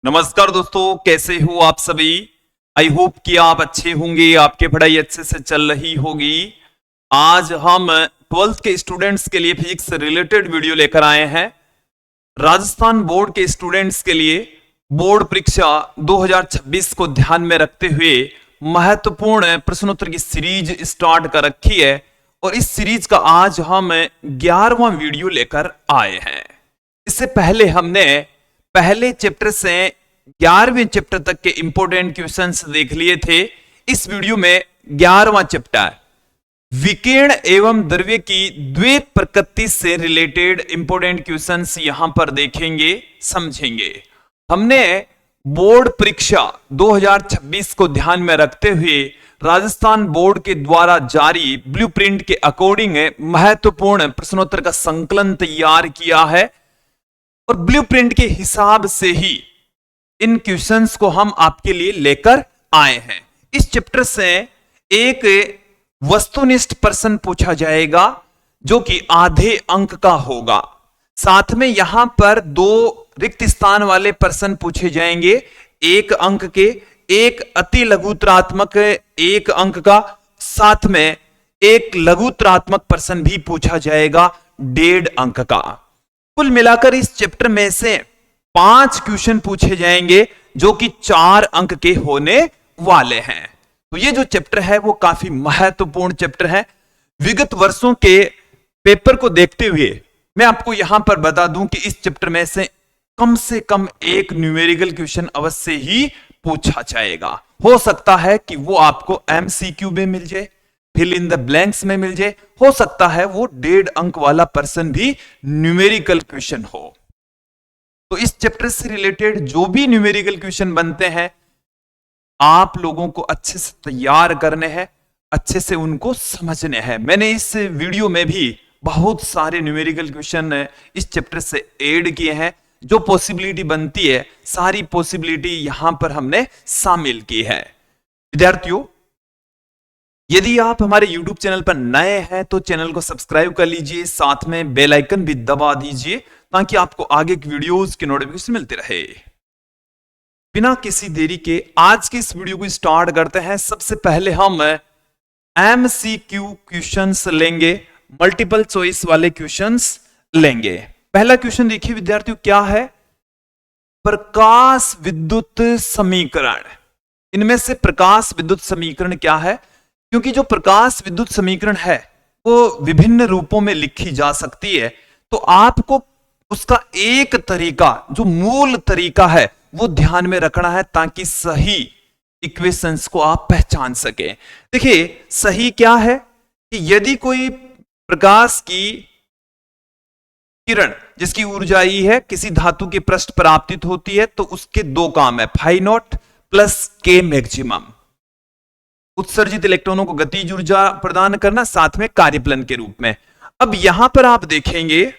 नमस्कार दोस्तों, कैसे हो आप सभी। आई होप कि आप अच्छे होंगे, आपकी पढ़ाई अच्छे से चल रही होगी। आज हम 12th के स्टूडेंट्स के लिए फिजिक्स से रिलेटेड वीडियो लेकर आए हैं। राजस्थान बोर्ड के स्टूडेंट्स के लिए बोर्ड परीक्षा 2026 को ध्यान में रखते हुए महत्वपूर्ण प्रश्नोत्तर की सीरीज स्टार्ट कर रखी है और इस सीरीज का आज हम 11वां वीडियो लेकर आए हैं। इससे पहले हमने पहले चैप्टर से 11वें चैप्टर तक के इंपॉर्टेंट क्वेश्चंस देख लिए थे। इस वीडियो में 11वां चैप्टर विकिरण एवं द्रव्य की द्वैत प्रकृति से रिलेटेड इंपॉर्टेंट क्वेश्चंस यहां पर देखेंगे, समझेंगे। हमने बोर्ड परीक्षा 2026 को ध्यान में रखते हुए राजस्थान बोर्ड के द्वारा जारी ब्लूप्रिंट के अकॉर्डिंग महत्वपूर्ण प्रश्नोत्तर का संकलन तैयार किया है और ब्लूप्रिंट के हिसाब से ही इन क्वेश्चंस को हम आपके लिए लेकर आए हैं। इस चैप्टर से एक वस्तुनिष्ठ प्रश्न पूछा जाएगा जो कि आधे अंक का होगा। साथ में यहां पर 2 रिक्त स्थान वाले प्रश्न पूछे जाएंगे, 1 अंक के, एक अति लघुतरात्मक 1 अंक का, साथ में एक लघुतरात्मक प्रश्न भी पूछा जाएगा 1.5 अंक का। कुल मिलाकर इस चैप्टर में से 5 क्वेश्चन पूछे जाएंगे जो कि 4 अंक के होने वाले हैं। तो ये जो चैप्टर है वो काफी महत्वपूर्ण चैप्टर है। विगत वर्षों के पेपर को देखते हुए मैं आपको यहां पर बता दूं कि इस चैप्टर में से कम एक न्यूमेरिकल क्वेश्चन अवश्य ही पूछा जाएगा। हो सकता है कि वो आपको एमसीक्यू में मिल जाए, फिल इन द ब्लैंक्स में मिल जाए, हो सकता है वो 1.5 अंक वाला प्रश्न भी न्यूमेरिकल क्वेश्चन हो। तो इस चैप्टर से रिलेटेड जो भी न्यूमेरिकल क्वेश्चन बनते हैं आप लोगों को अच्छे से तैयार करने हैं, अच्छे से उनको समझने हैं। मैंने इस वीडियो में भी बहुत सारे न्यूमेरिकल क्वेश्चन इस चैप्टर से ऐड किए हैं। जो पॉसिबिलिटी बनती है सारी पॉसिबिलिटी यहां पर हमने शामिल की है। विद्यार्थियों, यदि आप हमारे YouTube चैनल पर नए हैं तो चैनल को सब्सक्राइब कर लीजिए, साथ में बेल आइकन भी दबा दीजिए ताकि आपको आगे की वीडियोस के नोटिफिकेशन मिलते रहे। बिना किसी देरी के आज के इस वीडियो को स्टार्ट करते हैं। सबसे पहले हम MCQ क्वेश्चंस लेंगे, मल्टीपल चॉइस वाले क्वेश्चंस लेंगे। पहला क्वेश्चन देखिए विद्यार्थियों, क्या है? प्रकाश विद्युत समीकरण। इनमें से प्रकाश विद्युत समीकरण क्या है? क्योंकि जो प्रकाश विद्युत समीकरण है वो विभिन्न रूपों में लिखी जा सकती है, तो आपको उसका एक तरीका, जो मूल तरीका है वो ध्यान में रखना है ताकि सही इक्वेशंस को आप पहचान सके। देखिए सही क्या है कि यदि कोई प्रकाश की किरण जिसकी ऊर्जा ई है किसी धातु के पृष्ठ पर आपतित होती है तो उसके 2 काम है, फाई नॉट प्लस के मैक्सिमम। उत्सर्जित इलेक्ट्रॉनों को गतिज ऊर्जा प्रदान करना, साथ में कार्यफलन के रूप में। अब यहां पर आप देखेंगे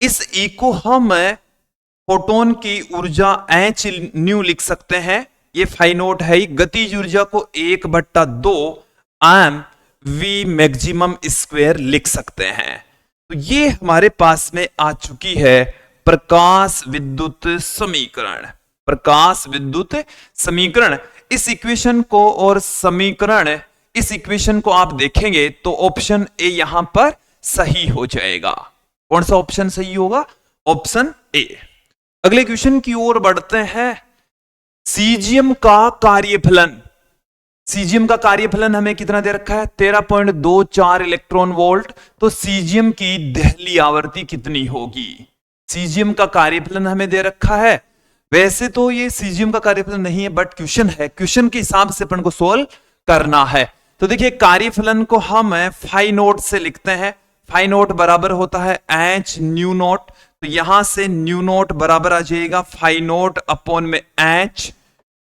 इस ई को हम फोटोन की ऊर्जा h न्यू लिख सकते हैं, ये फाई नॉट है। गतिज ऊर्जा को 1/2 m v मैक्सिमम स्क्वायर लिख सकते हैं। तो ये हमारे पास में आ चुकी है प्रकाश विद्युत समीकरण। प्रकाश विद्युत समीकरण, इस इक्वेशन को और समीकरण, इस इक्वेशन को आप देखेंगे तो ऑप्शन ए यहां पर सही हो जाएगा। कौन सा ऑप्शन सही होगा? Option A. अगले क्वेश्चन की ओर बढ़ते हैं। सीजियम का कार्यफलन। सीजियम का कार्यफलन हमें कितना दे रखा है? 13.24 इलेक्ट्रॉन वोल्ट। तो सीजियम की दहली आवृत्ति कितनी होगी? सीजियम का कार्यफलन हमें दे रखा है। वैसे तो ये सीजियम का कार्यफलन नहीं है बट क्वेश्चन है, क्वेश्चन के हिसाब से अपन को सोल्व करना है। तो देखिए कार्यफलन को हम फाई नॉट से लिखते हैं। फाई नॉट बराबर होता है h न्यू नॉट। तो यहां से न्यू नॉट बराबर आ जाएगा फाई नॉट अपॉन में h।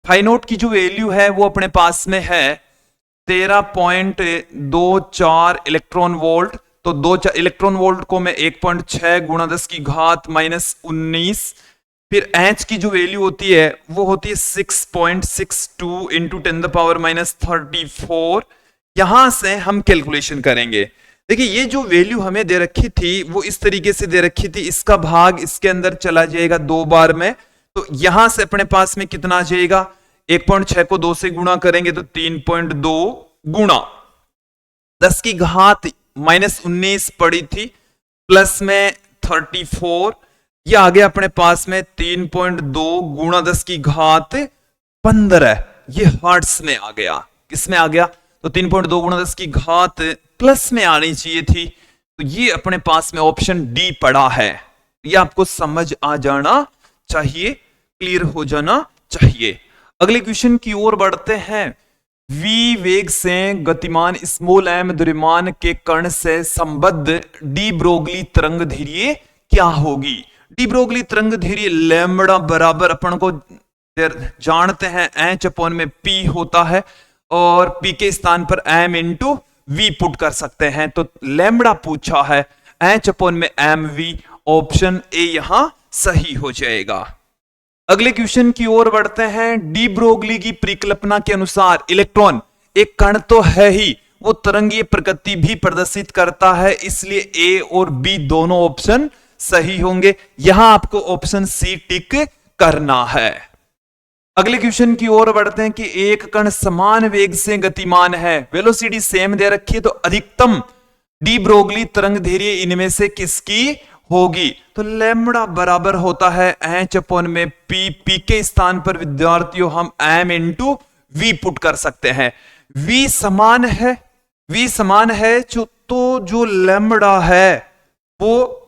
फाई नॉट की जो वैल्यू है वो अपने पास में है 13.24 इलेक्ट्रॉन वोल्ट। तो 2 इलेक्ट्रॉन वोल्ट को मैं 1.6 गुणा 10 की घात -19, फिर h की जो वैल्यू होती है वो होती है 6.62 इंटू 10⁻⁻34। यहां से हम कैलकुलेशन करेंगे। देखिए ये जो वैल्यू हमें दे रखी थी वो इस तरीके से दे रखी थी, इसका भाग इसके अंदर चला जाएगा 2 बार में, तो यहां से अपने पास में कितना आ जाएगा, 1.6 को 2 से गुणा करेंगे तो 3.2 गुणा 10 की घात -19 पड़ी थी, प्लस में 34, ये आ गया अपने पास में 3.2 गुणा 10 की घात 15, ये हर्ट्स में आ गया। किस में आ गया, तो 3.2 गुणा 10 की घात प्लस में आनी चाहिए थी, तो ये अपने पास में ऑप्शन डी पड़ा है। ये आपको समझ आ जाना चाहिए, क्लियर हो जाना चाहिए। अगले क्वेश्चन की ओर बढ़ते हैं। v वेग से गतिमान स्मॉल m द्रव्यमान के कण से संबद्ध डी ब्रोगली तरंग धैर्य क्या होगी। डी ब्रोगली तरंग धैर्य लैम्बडा बराबर अपन को जानते हैं h अपॉन में p होता है, और p के स्थान पर m इंटू v पुट कर सकते हैं। तो लैम्बडा पूछा है, h अपॉन में mv, ऑप्शन ए यहां सही हो जाएगा। अगले क्वेश्चन की ओर बढ़ते हैं। डी ब्रोगली की परिकल्पना के अनुसार इलेक्ट्रॉन एक कण तो है ही, वो तरंगीय प्रकृति भी प्रदर्शित करता है, इसलिए ए और बी दोनों ऑप्शन सही होंगे। यहां आपको ऑप्शन सी टिक करना है। अगले क्वेश्चन की ओर बढ़ते हैं कि एक कण समान वेग से गतिमान है, वेलोसिटी सेम दे रखी है, तो अधिकतम डी ब्रोगली तरंग धैर्य इनमें से किसकी होगी। तो लैम्बडा बराबर होता है h अपॉन में p, p के स्थान पर विद्यार्थियों हम m इंटू v पुट कर सकते हैं। v समान है, v समान है जो लैम्बडा है वो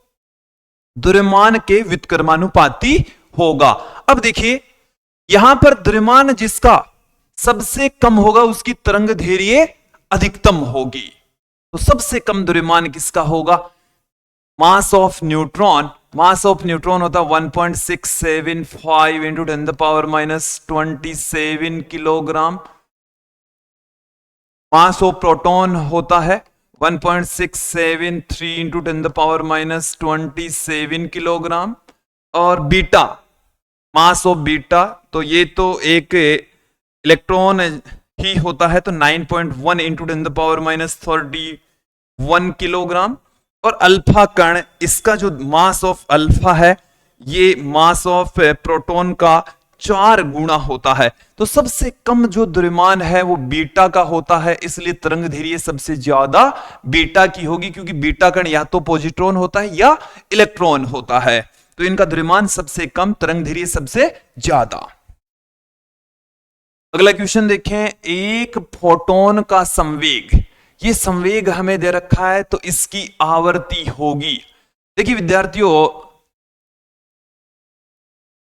द्रव्यमान के व्युत्क्रमानुपाती होगा। अब देखिए यहां पर द्रव्यमान जिसका सबसे कम होगा उसकी तरंग धैर्य अधिकतम होगी। तो सबसे कम द्रव्यमान किसका होगा, मास ऑफ न्यूट्रॉन होता है 1.675 into 10⁻⁻27 kilogram. Mass of proton होता है 1.673 इंटू 10⁻⁻27 किलोग्राम। और बीटा, मास ऑफ बीटा, तो ये तो एक इलेक्ट्रॉन ही होता है, तो 9.1 इंटू 10⁻31 किलोग्राम। और अल्फा कण, इसका जो मास ऑफ अल्फा है ये मास ऑफ प्रोटॉन का 4 गुना होता है। तो सबसे कम जो द्रव्यमान है वो बीटा का होता है, इसलिए तरंग धैर्य सबसे ज्यादा बीटा की होगी, क्योंकि बीटा कण या तो पॉजिट्रॉन होता है या इलेक्ट्रॉन होता है। तो इनका द्रव्यमान सबसे कम, तरंग धैर्य सबसे ज्यादा। अगला क्वेश्चन देखें। एक फोटोन का संवेग, ये संवेग हमें दे रखा है, तो इसकी आवर्ती होगी। देखिए विद्यार्थियों,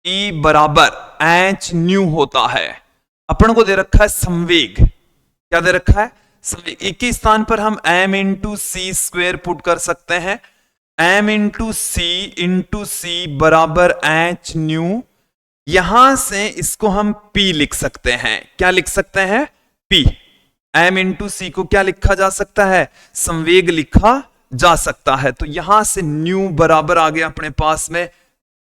E बराबर h न्यू होता है। अपन को दे रखा है संवेग, क्या दे रखा है, संवेग। एक के स्थान पर हम m into C square put कर सकते हैं। m इंटू सी बराबर h न्यू। यहां से इसको हम p लिख सकते हैं। क्या लिख सकते हैं, p। m इंटू सी को क्या लिखा जा सकता है, संवेग लिखा जा सकता है। तो यहां से न्यू बराबर आ गया अपने पास में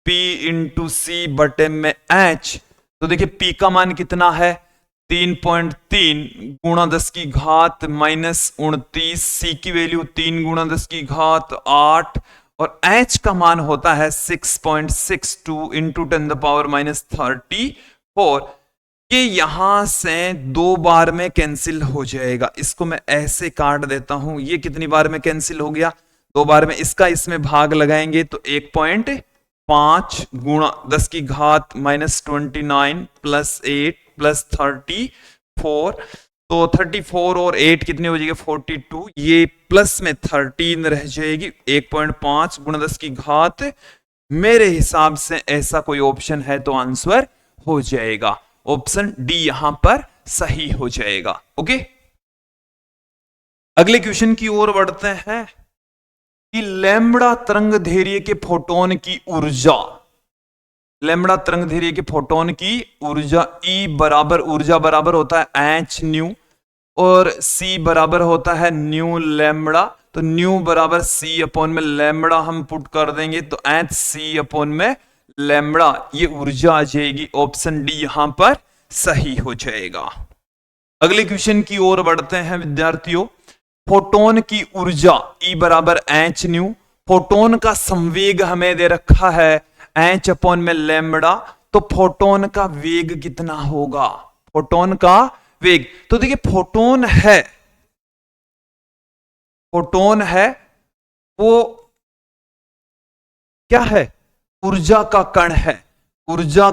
p इंटू सी बटे में h। तो देखिए p का मान कितना है, 3.3 गुणा 10 की घात -29, सी की वैल्यू 3 गुणा 10 की घात 8, और h का मान होता है 6.62 इंटू 10⁻34। ये यहां से 2 बार में कैंसिल हो जाएगा। इसको मैं ऐसे काट देता हूं, ये कितनी बार में कैंसिल हो गया, 2 बार में। इसका इसमें भाग लगाएंगे तो 1.5 गुणा 10 की घात -29 प्लस 8 प्लस 34, तो 34 और 8 कितने हो जाएगी, 42। ये प्लस में 13 रह जाएगी। 1.5 गुणा 10 की घात, मेरे हिसाब से ऐसा कोई ऑप्शन है तो आंसर हो जाएगा, ऑप्शन डी यहां पर सही हो जाएगा। ओके, अगले क्वेश्चन की ओर बढ़ते हैं कि लैम्बडा तरंग धैर्य के फोटोन की ऊर्जा, लैम्बडा तरंग धैर्य के फोटोन की ऊर्जा E बराबर, ऊर्जा बराबर होता है h न्यू, और C बराबर होता है न्यू लैम्बडा। तो न्यू बराबर C अपॉन में लैम्बडा हम पुट कर देंगे, तो h C अपॉन में लैम्बडा, ये ऊर्जा आ जाएगी। ऑप्शन डी यहां पर सही हो जाएगा। अगले क्वेश्चन की ओर बढ़ते हैं विद्यार्थियों। फोटोन की ऊर्जा E बराबर h न्यू, फोटोन का संवेग हमें दे रखा है h अपॉन में लैम्बडा, तो फोटोन का वेग कितना होगा, फोटोन का वेग। तो देखिए फोटोन है वो क्या है, ऊर्जा का कण है, ऊर्जा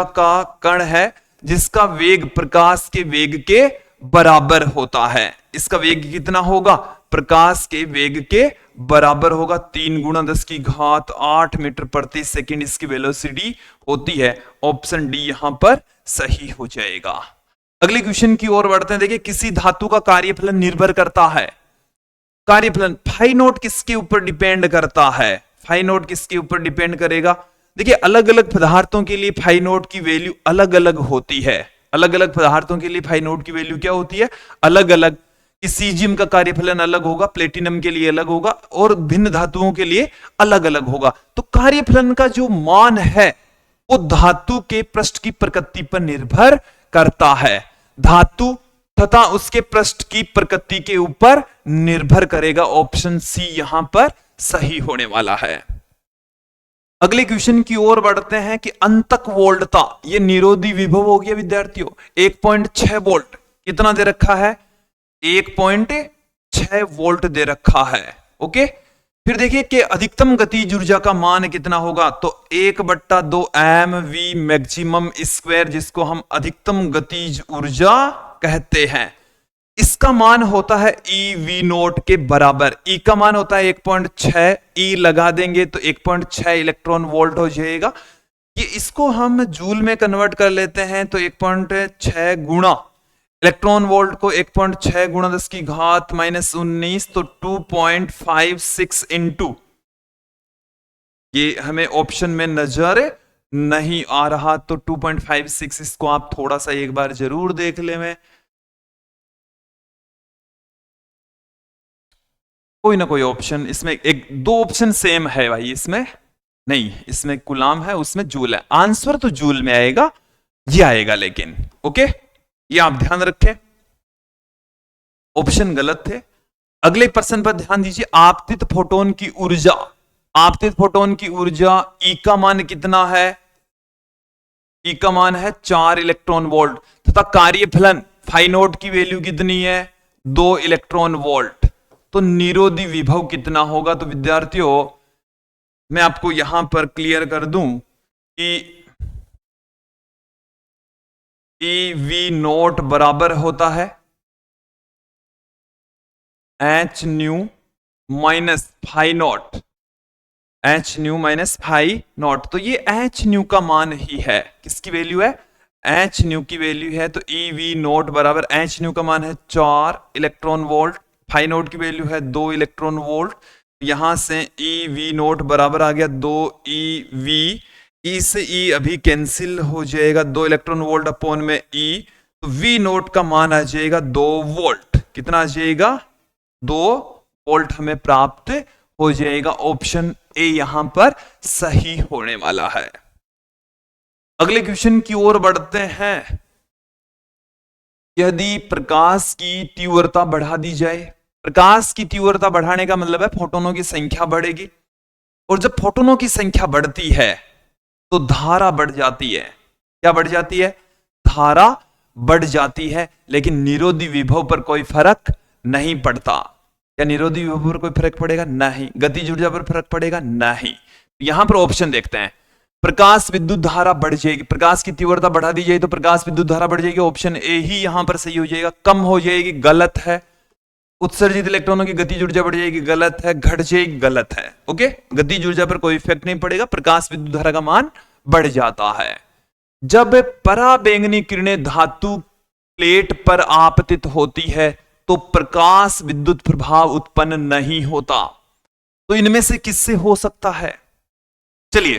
का कण है जिसका वेग प्रकाश के वेग के बराबर होता है। इसका वेग कितना होगा, प्रकाश के वेग के बराबर होगा, 3 गुणा 10 की घात 8 मीटर प्रति सेकंड इसकी वेलोसिटी होती है। ऑप्शन डी यहां पर सही हो जाएगा। अगले क्वेश्चन की ओर बढ़ते हैं। देखिए किसी धातु का कार्यफलन निर्भर करता है, कार्यफलन फाई नोट किसके ऊपर डिपेंड करता है, फाई नोट किसके ऊपर डिपेंड करेगा। देखिए अलग अलग पदार्थों के लिए फाई नोट की वैल्यू अलग अलग होती है, अलग अलग पदार्थों के लिए फाई नोट की वैल्यू क्या होती है, अलग अलग। सीजियम का कार्यफलन अलग होगा, प्लेटिनम के लिए अलग होगा और भिन्न धातुओं के लिए अलग अलग होगा। तो कार्यफलन का जो मान है वो धातु के पृष्ठ की प्रकृति पर निर्भर करता है, धातु तथा उसके पृष्ठ की प्रकृति के ऊपर निर्भर करेगा। ऑप्शन सी यहां पर सही होने वाला है। अगले क्वेश्चन की ओर बढ़ते हैं कि अंतक वोल्टता, ये निरोधी विभव हो गया विद्यार्थियों, 1.6 वोल्ट कितना दे रखा है, 1.6 वोल्ट दे रखा है। ओके, फिर देखिए कि अधिकतम गतिज ऊर्जा का मान कितना होगा, तो 1/2 mv मैक्सिमम स्क्वायर, जिसको हम अधिकतम गतिज ऊर्जा कहते हैं, इसका मान होता है EV नोट के बराबर। E का मान होता है 1.6, E लगा देंगे तो 1.6 इलेक्ट्रॉन वोल्ट हो जाएगा। ये इसको हम जूल में कन्वर्ट कर लेते हैं तो 1.6 गुणा इलेक्ट्रॉन वोल्ट को 1.6 गुणा 10 की घात -19 तो 2.56 इंटू, ये हमें ऑप्शन में नजर नहीं आ रहा तो 2.56, इसको आप थोड़ा सा एक बार जरूर देख ले। कोई ना कोई ऑप्शन इसमें, एक दो ऑप्शन सेम है भाई, इसमें नहीं, इसमें कुलाम है उसमें जूल है, आंसर तो जूल में आएगा, ये आएगा लेकिन। ओके, ये आप ध्यान रखें, ऑप्शन गलत थे। अगले प्रश्न पर ध्यान दीजिए, आपतित फोटोन की ऊर्जा, आपतित फोटोन की ऊर्जा E का मान कितना है, E का मान है 4 इलेक्ट्रॉन वोल्ट तथा कार्यफलन फाई नोट की वैल्यू कितनी है, 2 इलेक्ट्रॉन वोल्ट। तो निरोधी विभव कितना होगा, तो विद्यार्थियों मैं आपको यहां पर क्लियर कर दूं कि EV नोट बराबर होता है H nu minus phi naught, H nu minus phi naught. तो ये H न्यू का मान ही है, किसकी वैल्यू है, H न्यू की वैल्यू है। तो EV नोट बराबर H न्यू का मान है 4 इलेक्ट्रॉन वोल्ट, फाई नोट की वैल्यू है 2 इलेक्ट्रॉन वोल्ट। यहां से EV नोट बराबर आ गया 2 EV, E से E अभी कैंसिल हो जाएगा, 2 इलेक्ट्रॉन वोल्ट अपॉन में E, तो V नोट का मान आ जाएगा 2 वोल्ट। कितना आ जाएगा, 2 वोल्ट हमें प्राप्त हो जाएगा। ऑप्शन ए यहां पर सही होने वाला है। अगले क्वेश्चन की ओर बढ़ते हैं। यदि प्रकाश की तीव्रता बढ़ा दी जाए, प्रकाश की तीव्रता बढ़ाने का मतलब है फोटोनों की संख्या बढ़ेगी, और जब फोटोनों की संख्या बढ़ती है तो धारा बढ़ जाती है। क्या बढ़ जाती है, धारा बढ़ जाती है, लेकिन निरोधी विभव पर कोई फर्क नहीं पड़ता। क्या निरोधी विभव पर कोई फर्क पड़ेगा, नहीं। गतिज ऊर्जा पर फर्क पड़ेगा, नहीं। यहां पर ऑप्शन देखते हैं, प्रकाश विद्युत धारा बढ़ जाएगी, प्रकाश की तीव्रता बढ़ा दी जाए तो प्रकाश विद्युत धारा बढ़ जाएगी, ऑप्शन ए ही यहां पर सही हो जाएगा। कम हो जाएगी, गलत है। उत्सर्जित इलेक्ट्रॉनों की गतिज ऊर्जा बढ़ जाएगी, गलत है। घट जाएगी, गलत है। ओके, गतिज ऊर्जा पर कोई इफेक्ट नहीं पड़ेगा, प्रकाश विद्युत धारा का मान बढ़ जाता है। जब पराबैंगनी किरणें धातु प्लेट पर आपतित होती है तो प्रकाश विद्युत प्रभाव उत्पन्न नहीं होता। तो इनमें से किससे हो सकता है, चलिए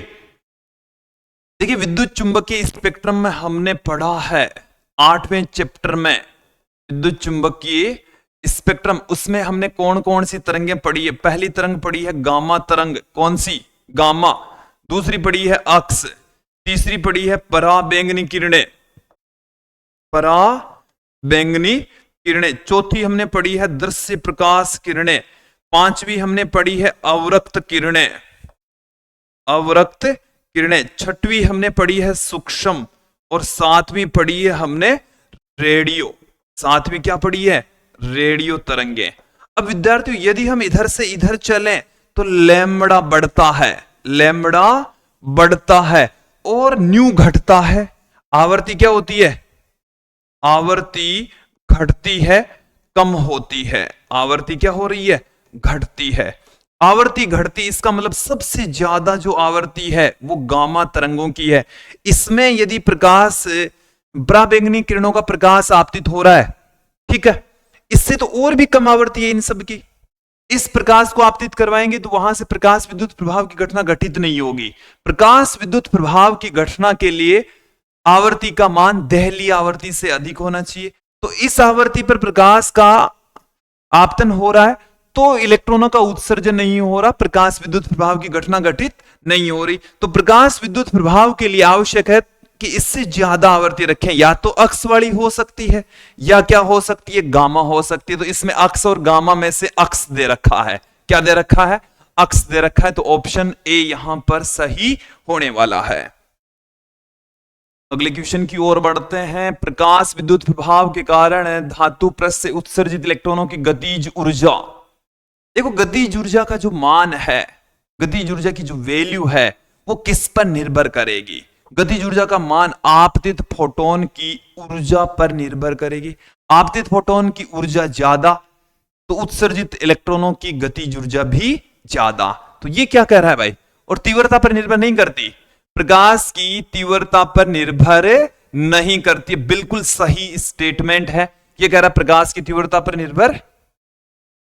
देखिए, विद्युत चुंबकीय स्पेक्ट्रम में हमने पढ़ा है 8वें चैप्टर में विद्युत चुंबकीय स्पेक्ट्रम, उसमें हमने कौन कौन सी तरंगें पढ़ी है। पहली तरंग पढ़ी है गामा तरंग, कौन सी, गामा। दूसरी पढ़ी है अक्स, तीसरी पढ़ी है पराबैंगनी किरणें, पराबैंगनी किरणें, चौथी हमने पढ़ी है दृश्य प्रकाश किरणें, पांचवी हमने पढ़ी है अवरक्त किरणें, अवरक्त किरणें, छठवीं हमने पढ़ी है सूक्ष्म और सातवीं पढ़ी है हमने रेडियो। सातवीं क्या पढ़ी है? रेडियो तरंगे। अब विद्यार्थियों यदि हम इधर से इधर चलें तो लैम्बडा बढ़ता है, लैम्बडा बढ़ता है और न्यू घटता है। आवृत्ति क्या होती है? आवृत्ति घटती है, कम होती है। आवृत्ति क्या हो रही है? घटती है। आवृत्ति घटती, इसका मतलब सबसे ज्यादा जो आवृत्ति है वो गामा तरंगों की है। इसमें यदि प्रकाश, पराबैंगनी किरणों का प्रकाश आपतित हो रहा है, ठीक है, इससे तो और भी कम आवृत्ति है इन सब की। इस प्रकाश को आपतित करवाएंगे तो वहां से प्रकाश विद्युत प्रभाव की घटना घटित नहीं होगी। प्रकाश विद्युत प्रभाव की घटना के लिए आवृत्ति का मान दहली आवृत्ति से अधिक होना चाहिए। तो इस आवृत्ति पर प्रकाश का आपतन हो रहा है तो इलेक्ट्रॉनों का उत्सर्जन नहीं हो रहा, प्रकाश विद्युत प्रभाव की घटना घटित नहीं हो रही। तो प्रकाश विद्युत प्रभाव के लिए आवश्यक है कि इससे ज्यादा आवृत्ति रखें। या तो अक्स वाली हो सकती है या क्या हो सकती है? गामा हो सकती है। तो इसमें अक्स और गामा में से अक्स दे रखा है। क्या दे रखा है? अक्स दे रखा है। तो ऑप्शन ए यहां पर सही होने वाला है। अगले क्वेश्चन की ओर बढ़ते हैं। प्रकाश विद्युत प्रभाव के कारण धातु पृष्ठ से उत्सर्जित इलेक्ट्रॉनों की गतिज ऊर्जा। देखो गतिज ऊर्जा का जो मान है, गतिज ऊर्जा की जो वैल्यू है वो किस पर निर्भर करेगी? गतिज ऊर्जा का मान आपतित फोटोन की ऊर्जा पर निर्भर करेगी। आपतित फोटोन की ऊर्जा ज्यादा तो उत्सर्जित इलेक्ट्रॉनों की गतिज ऊर्जा भी ज्यादा। तो ये क्या कह रहा है भाई? और तीव्रता पर निर्भर नहीं करती, प्रकाश की तीव्रता पर निर्भर नहीं करती। बिल्कुल सही स्टेटमेंट है। ये कह रहा है प्रकाश की तीव्रता पर निर्भर,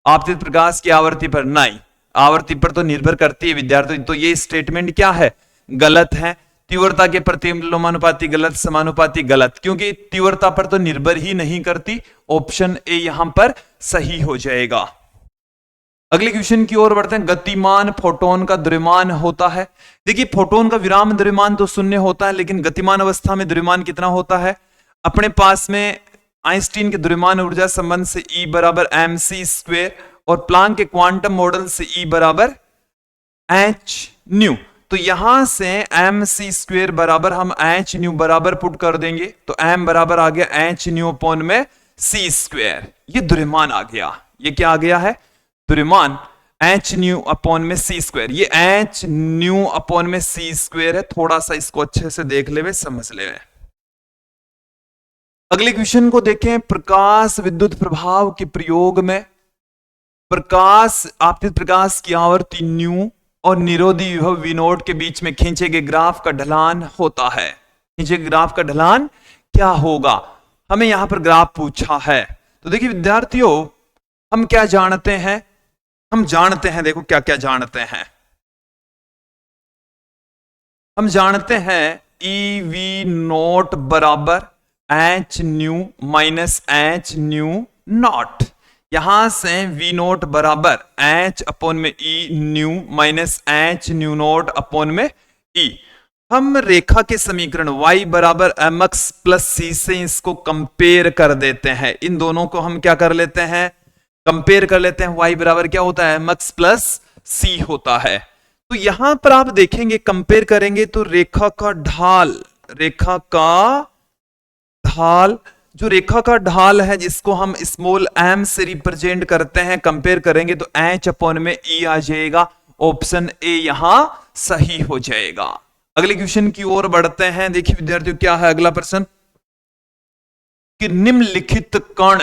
आपतित प्रकाश की आवृत्ति पर नहीं, आवृत्ति पर तो निर्भर करती है विद्यार्थी। तो ये स्टेटमेंट क्या है? गलत है। तीव्रता के प्रति लोमानुपाती गलत, समानुपाती गलत, क्योंकि तीव्रता पर तो निर्भर ही नहीं करती। ऑप्शन ए यहां पर सही हो जाएगा। अगले क्वेश्चन की ओर बढ़ते हैं। गतिमान फोटोन का द्रव्यमान होता है। देखिए फोटोन का विराम द्रव्यमान तो शून्य होता है, लेकिन गतिमान अवस्था में द्रव्यमान कितना होता है? अपने पास में आइंस्टीन के द्रव्यमान ऊर्जा संबंध से E बराबर mc स्क्वेयर और प्लांक के क्वांटम मॉडल से E बराबर h न्यू। तो यहां से mc स्क्वेयर बराबर हम h न्यू बराबर पुट कर देंगे तो m बराबर आ गया h न्यू अपॉन में c स्क्वेयर। ये द्रव्यमान आ गया। ये क्या आ गया है? द्रव्यमान h न्यू अपॉन में c स्क्वेयर। ये h न्यू अपॉन में c स्क्वेयर है। थोड़ा सा इसको अच्छे से देख ले, समझ ले। अगले क्वेश्चन को देखें। प्रकाश विद्युत प्रभाव के प्रयोग में प्रकाश, आपतित प्रकाश की आवृत्ति न्यू और निरोधी विभव v नॉट के बीच में खींचे गए ग्राफ का ढलान होता है। खींचे गए ग्राफ का ढलान क्या होगा? हमें यहां पर ग्राफ पूछा है। तो देखिए विद्यार्थियों, हम क्या जानते हैं? हम जानते हैं, देखो क्या क्या जानते हैं। हम जानते हैं ई वी नॉट बराबर H nu minus H new not. यहां से v नोट बराबर h अपॉन में e new minus h new naught upon में e। हम रेखा के समीकरण y बराबर mx प्लस c से इसको कंपेयर कर देते हैं। इन दोनों को हम क्या कर लेते हैं? कंपेयर कर लेते हैं। y बराबर क्या होता है? mx प्लस c होता है। तो यहां पर आप देखेंगे, कंपेयर करेंगे तो रेखा का ढाल, रेखा का ढाल, जो रेखा का ढाल है जिसको हम स्मॉल m से रिप्रेजेंट करते हैं, कंपेयर करेंगे तो h अपॉन में e आ जाएगा। ऑप्शन ए यहां सही हो जाएगा। अगले क्वेश्चन की ओर बढ़ते हैं। देखिए विद्यार्थियों, क्या है अगला प्रश्न कि निम्नलिखित कण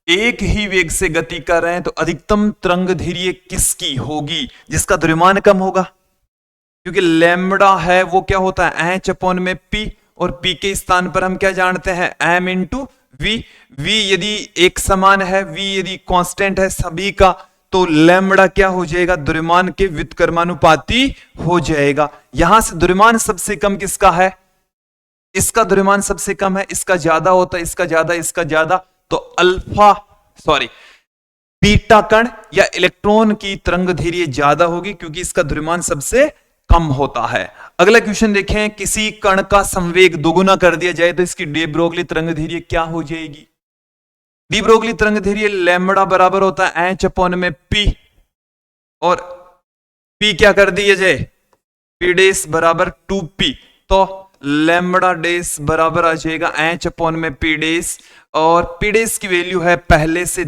एक ही वेग से गति कर रहे हैं तो अधिकतम तरंगदैर्घ्य किसकी होगी जिसका द्रव्यमान कम होगा? क्योंकि लैम्बडा है वो क्या होता है? h अपॉन में p, और p के स्थान पर हम क्या जानते हैं? m into v। v यदि एक समान है, v यदि कांस्टेंट है सभी का, तो लैम्बडा क्या हो जाएगा? द्रव्यमान के व्युत्क्रमानुपाती हो जाएगा। यहां से द्रव्यमान सबसे कम किसका है? इसका द्रव्यमान सबसे कम है, इसका ज्यादा होता है, इसका ज्यादा, इसका ज्यादा, तो बीटा कण या इलेक्ट्रॉन की तरंगदैर्घ्य ज्यादा होगी क्योंकि इसका द्रव्यमान सबसे कम होता है। अगला क्वेश्चन देखें। किसी कण का संवेग दोगुना कर दिया जाए तो इसकी डी ब्रोगली तरंगदैर्घ्य क्या हो जाएगी? डी ब्रोगली तरंगदैर्घ्य लैम्बडा बराबर होता है h अपॉन में p, और p क्या कर दिया जाए? P डैश बराबर 2P, तो लैम्बडा डैश बराबर आ जाएगा H अपॉन में P डैश, और P डैश की वैल्यू है पहले से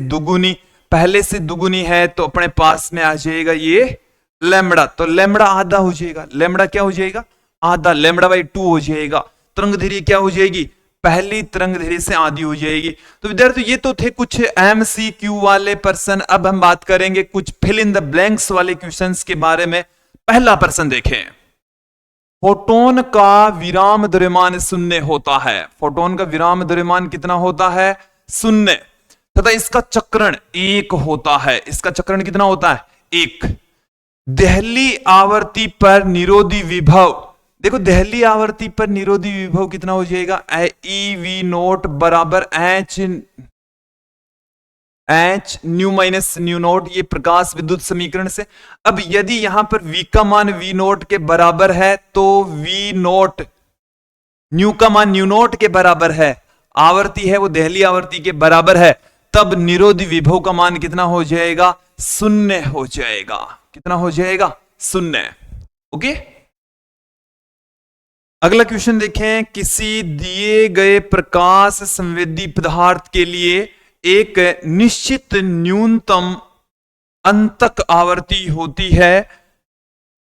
दुगुनी है तो अपने पास में आ जाएगा ये लैम्बडा, तो लैम्बडा आधा हो जाएगा, लैम्बडा क्या हो जाएगा आधा, लैम्बडा बाई 2 हो जाएगा। तरंग दैर्घ्य क्या हो जाएगी, पहली तरंग दैर्घ्य से आधी हो जाएगी। तो विद्यार्थी ये तो थे कुछ MCQ वाले प्रश्न, अब हम बात करेंगे कुछ फिल इन द ब्लैंक्स वाले क्वेश्चंस के बारे में। पहला प्रश्न देखें, फोटोन का विराम द्रव्यमान शून्य होता है, फोटोन का विराम द्रव्यमान कितना होता है, शून्य, तथा इसका चक्रण 1 होता है, इसका चक्रण कितना होता है 1। देहली आवर्ती पर निरोधी विभव, देखो देहली आवर्ती पर निरोधी विभव कितना हो जाएगा, EV नोट बराबर H nu minus new note, ये प्रकाश विद्युत समीकरण से। अब यदि यहां पर V का मान V नोट के बराबर है तो V नोट न्यू का मान न्यू नोट के बराबर है, आवर्ती है वो देहली आवर्ती के बराबर है, तब निरोधी विभव का मान कितना हो जाएगा, शून्य हो जाएगा, कितना हो जाएगा, शून्य। ओके, अगला क्वेश्चन देखें, किसी दिए गए प्रकाश संवेदी पदार्थ के लिए एक निश्चित न्यूनतम अंतक आवर्ती होती है,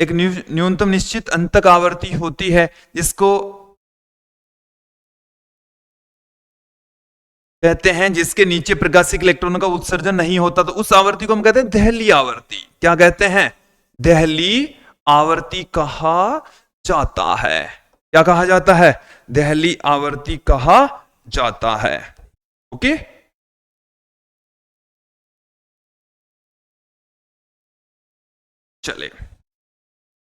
एक न्यूनतम निश्चित अंतक आवर्ती होती है जिसको कहते हैं, जिसके नीचे प्रकाशिक इलेक्ट्रॉनों का उत्सर्जन नहीं होता, तो उस आवर्ती को हम कहते हैं देहली आवर्ती। क्या कहते हैं, देहली आवर्ती कहा जाता है। क्या कहा जाता है, देहली आवर्ती कहा जाता है। ओके, चले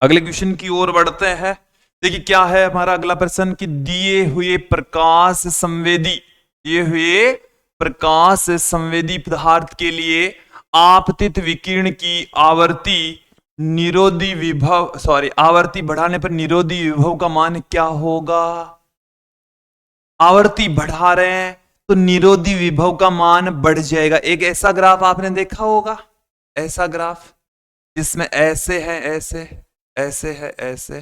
अगले क्वेश्चन की ओर बढ़ते हैं। देखिए क्या है हमारा अगला प्रश्न, कि दिए हुए प्रकाश संवेदी पदार्थ के लिए आपतित विकिरण की आवर्ती निरोधी विभव आवर्ती बढ़ाने पर निरोधी विभव का मान क्या होगा। आवर्ती बढ़ा रहे हैं तो निरोधी विभव का मान बढ़ जाएगा। एक ऐसा ग्राफ आपने देखा होगा, ऐसा ग्राफ जिसमें ऐसे है, ऐसे है, ऐसे,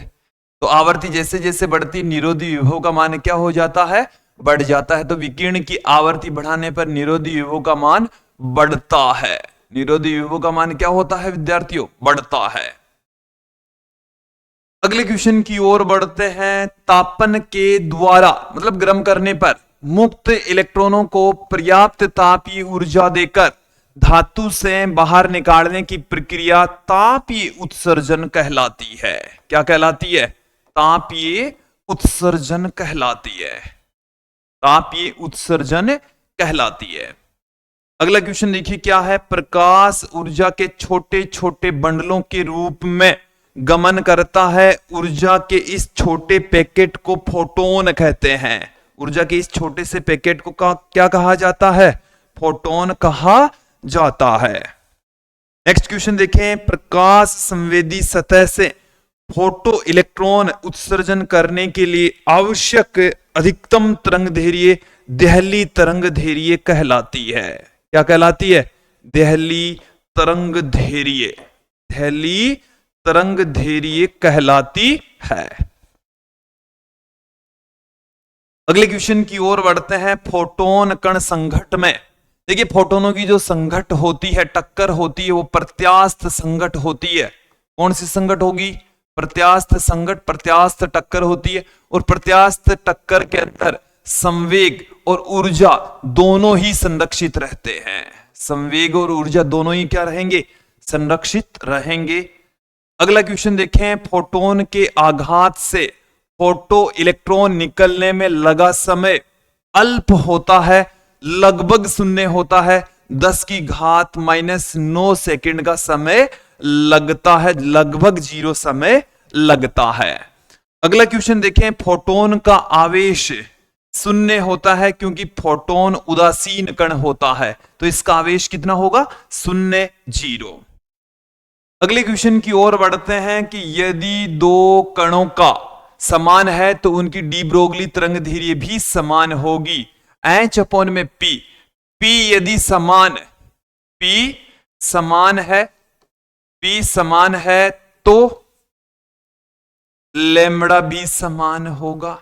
तो आवर्ती जैसे जैसे बढ़ती निरोधी विभव का मान क्या हो जाता है, बढ़ जाता है। तो विकिरण की आवर्ती बढ़ाने पर निरोधी विभव का मान बढ़ता है। निरोधी विभव का मान क्या होता है विद्यार्थियों, बढ़ता है। अगले क्वेश्चन की ओर बढ़ते हैं। तापन के द्वारा मतलब गर्म करने पर मुक्त इलेक्ट्रॉनों को पर्याप्त तापीय ऊर्जा देकर धातु से बाहर निकालने की प्रक्रिया तापीय उत्सर्जन कहलाती है। क्या कहलाती है, तापीय उत्सर्जन कहलाती है, तापीय उत्सर्जन कहलाती है। अगला क्वेश्चन देखिए क्या है, प्रकाश ऊर्जा के छोटे छोटे बंडलों के रूप में गमन करता है। ऊर्जा के इस छोटे पैकेट को फोटोन कहते हैं। ऊर्जा के इस छोटे से पैकेट को क्या कहा जाता है, फोटोन कहा जाता है। नेक्स्ट क्वेश्चन देखें, प्रकाश संवेदी सतह से फोटो इलेक्ट्रॉन उत्सर्जन करने के लिए आवश्यक अधिकतम तरंग दैर्घ्य देहली तरंग दैर्घ्य कहलाती है। क्या कहलाती है, देहली तरंग दैर्घ्य, देहली तरंग दैर्घ्य कहलाती है। अगले क्वेश्चन की ओर बढ़ते हैं। फोटोन कण संघट में, देखिए फोटोनों की जो संघट होती है, टक्कर होती है, वो प्रत्यास्थ संघट होती है। कौन सी संघट होगी, प्रत्यास्थ संघट, प्रत्यास्थ टक्कर होती है। और प्रत्यास्थ टक्कर के अंदर संवेग और ऊर्जा दोनों ही संरक्षित रहते हैं। संवेग और ऊर्जा दोनों ही क्या रहेंगे, संरक्षित रहेंगे। अगला क्वेश्चन देखें, फोटोन के आघात से फोटो इलेक्ट्रॉन निकलने में लगा समय अल्प होता है, लगभग शून्य होता है। 10⁻⁻⁹ सेकंड का समय लगता है, लगभग 0 समय लगता है। अगला क्वेश्चन देखें, फोटोन का आवेश शून्य होता है क्योंकि फोटोन उदासीन कण होता है, तो इसका आवेश कितना होगा, 0 0। अगले क्वेश्चन की ओर बढ़ते हैं कि यदि दो कणों का समान है तो उनकी डी ब्रोगली तरंग दैर्घ्य भी समान होगी। H अपॉन में P, P यदि समान है तो लेमड़ा भी समान होगा।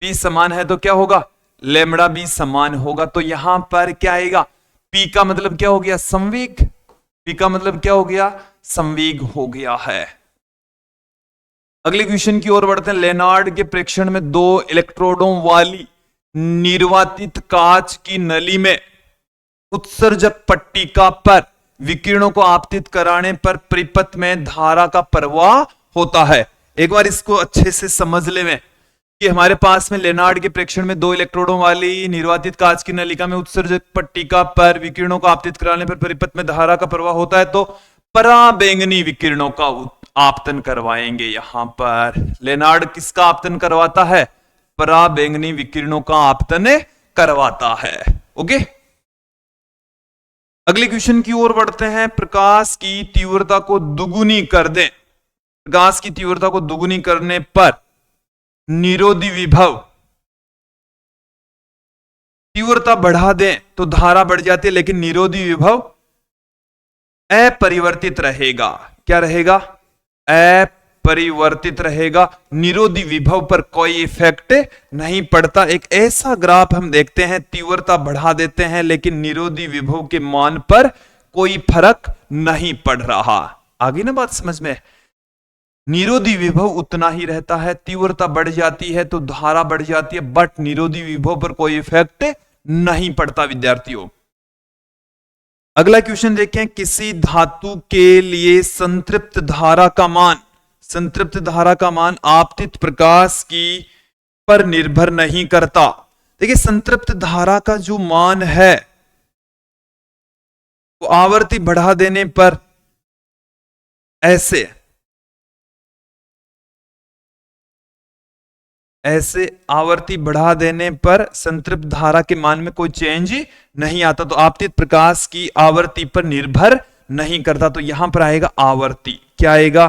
पी समान है तो क्या होगा, लेमड़ा भी समान होगा। तो यहां पर क्या आएगा, पी का मतलब क्या हो गया, संवेग। पी का मतलब क्या हो गया, संवेग हो गया है। अगले क्वेश्चन की ओर बढ़ते हैं। लेनार्ड के प्रेक्षण में दो इलेक्ट्रोडों वाली निर्वातित कांच की नली में उत्सर्जक पट्टिका पर विकिरणों को आपतित कराने पर परिपथ में धारा का प्रवाह होता है। एक बार इसको अच्छे से समझ ले में कि हमारे पास में लेनार्ड के प्रेक्षण में दो इलेक्ट्रोडों वाली निर्वातित कांच की नलिका में उत्सर्जक पट्टिका पर विकिरणों को आपतित कराने पर परिपथ में धारा का प्रवाह होता है। तो पराबैंगनी विकिरणों का आपतन करवाएंगे। यहां पर लेनार्ड किसका आपतन करवाता है, पराबैंगनी विकिरणों का आपतन करवाता है। ओके, अगले क्वेश्चन की ओर बढ़ते हैं। प्रकाश की तीव्रता को दुगुनी कर दें, प्रकाश की तीव्रता को दुगुनी करने पर निरोधी विभव, तीव्रता बढ़ा दें तो धारा बढ़ जाती है लेकिन निरोधी विभव अपरिवर्तित रहेगा। क्या रहेगा, अपरिवर्तित रहेगा। निरोधी विभव पर कोई इफेक्ट नहीं पड़ता। एक ऐसा ग्राफ हम देखते हैं, तीव्रता बढ़ा देते हैं लेकिन निरोधी विभव के मान पर कोई फर्क नहीं पड़ रहा। आगे ना बात समझ में, निरोधी विभव उतना ही रहता है, तीव्रता बढ़ जाती है तो धारा बढ़ जाती है, बट निरोधी विभव पर कोई इफेक्ट नहीं पड़ता विद्यार्थियों। अगला क्वेश्चन देखें। किसी धातु के लिए संतृप्त धारा का मान, संतृप्त धारा का मान आपतित प्रकाश की पर निर्भर नहीं करता। देखिए संतृप्त धारा का जो मान है वो आवर्ती बढ़ा देने पर ऐसे आवर्ती बढ़ा देने पर संतृप्त धारा के मान में कोई चेंज नहीं आता। तो आपतित प्रकाश की आवर्ती पर निर्भर नहीं करता। तो यहां पर आएगा आवर्ती। क्या आएगा,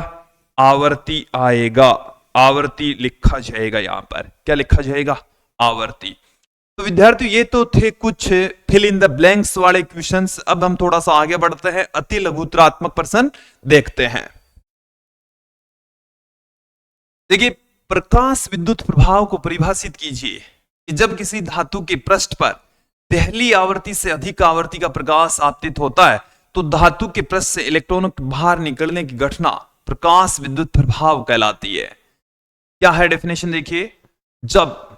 आवर्ती आएगा। आवर्ती लिखा जाएगा। यहां पर क्या लिखा जाएगा, आवर्ती। तो विद्यार्थियों ये तो थे कुछ फिल इन द ब्लैंक्स वाले क्वेश्चंस। अब हम थोड़ा सा आगे बढ़ते हैं, अति लघुत्रात्मक प्रश्न देखते हैं। देखिए प्रकाश विद्युत प्रभाव को परिभाषित कीजिए कि जब किसी धातु के पृष्ठ पर पहली आवर्ती से अधिक आवर्ती का प्रकाश आपतित होता है तो धातु के पृष्ठ से इलेक्ट्रॉनों के बाहर निकलने की घटना प्रकाश विद्युत प्रभाव कहलाती है। क्या है डेफिनेशन देखिए, जब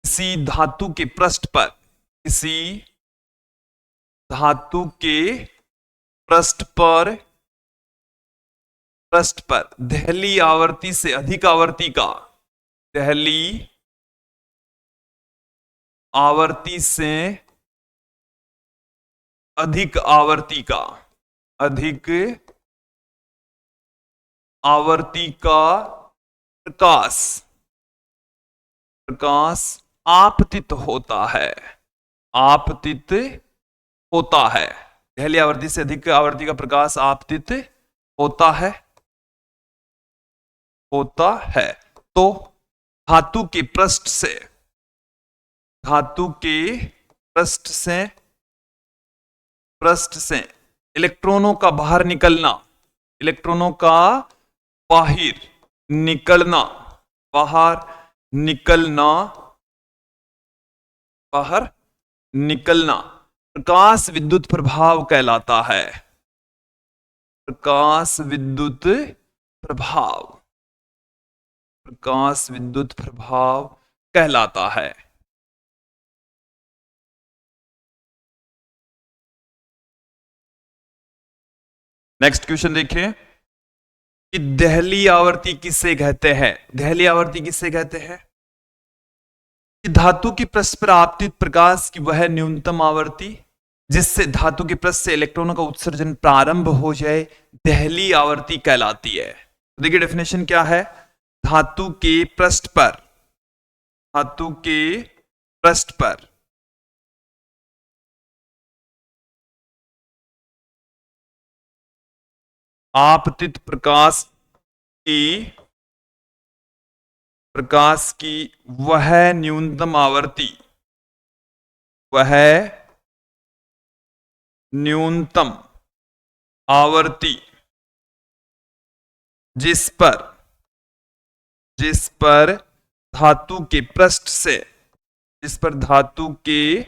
किसी धातु के पृष्ठ पर, किसी धातु के पृष्ठ पर दहली आवर्ती से अधिक आवर्ती का, दहली आवर्ती से अधिक आवर्ती का, अधिक आवर्ती का प्रकाश आपतित होता है, आपतित होता है। दहली आवर्ती से अधिक आवर्ती का प्रकाश आपतित होता है, तो धातु के पृष्ठ से इलेक्ट्रॉनों का बाहर निकलना, इलेक्ट्रॉनों का बाहर निकलना प्रकाश विद्युत प्रभाव कहलाता है। प्रकाश विद्युत प्रभाव कहलाता है। नेक्स्ट क्वेश्चन देखिए कि दहली आवर्ती किसे कहते हैं। दहली आवर्ती किसे कहते हैं, कि धातु की पृष्ठ पर आपतित प्रकाश की वह न्यूनतम आवर्ती जिससे धातु के पृष्ठ से इलेक्ट्रॉनों का उत्सर्जन प्रारंभ हो जाए, दहली आवर्ती कहलाती है। देखिए डेफिनेशन क्या है, धातु के पृष्ठ पर आपतित प्रकाश की वह न्यूनतम आवर्ती, जिस पर धातु के पृष्ठ से, जिस पर धातु के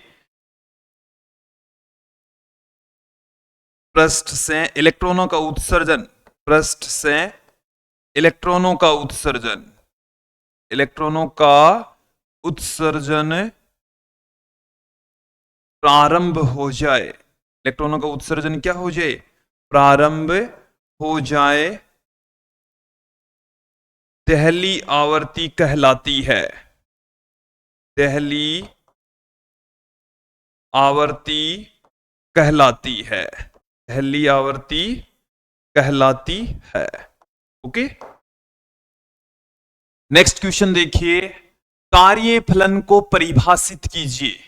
पृष्ठ से इलेक्ट्रॉनों का उत्सर्जन, पृष्ठ से इलेक्ट्रॉनों का उत्सर्जन, इलेक्ट्रॉनों का उत्सर्जन प्रारंभ हो जाए, इलेक्ट्रॉनों का उत्सर्जन क्या हो जाए, प्रारंभ हो जाए, पहली आवर्ती कहलाती है, पहली आवर्ती कहलाती है, पहली आवर्ती कहलाती है। ओके, नेक्स्ट क्वेश्चन देखिए, कार्यफलन को परिभाषित कीजिए।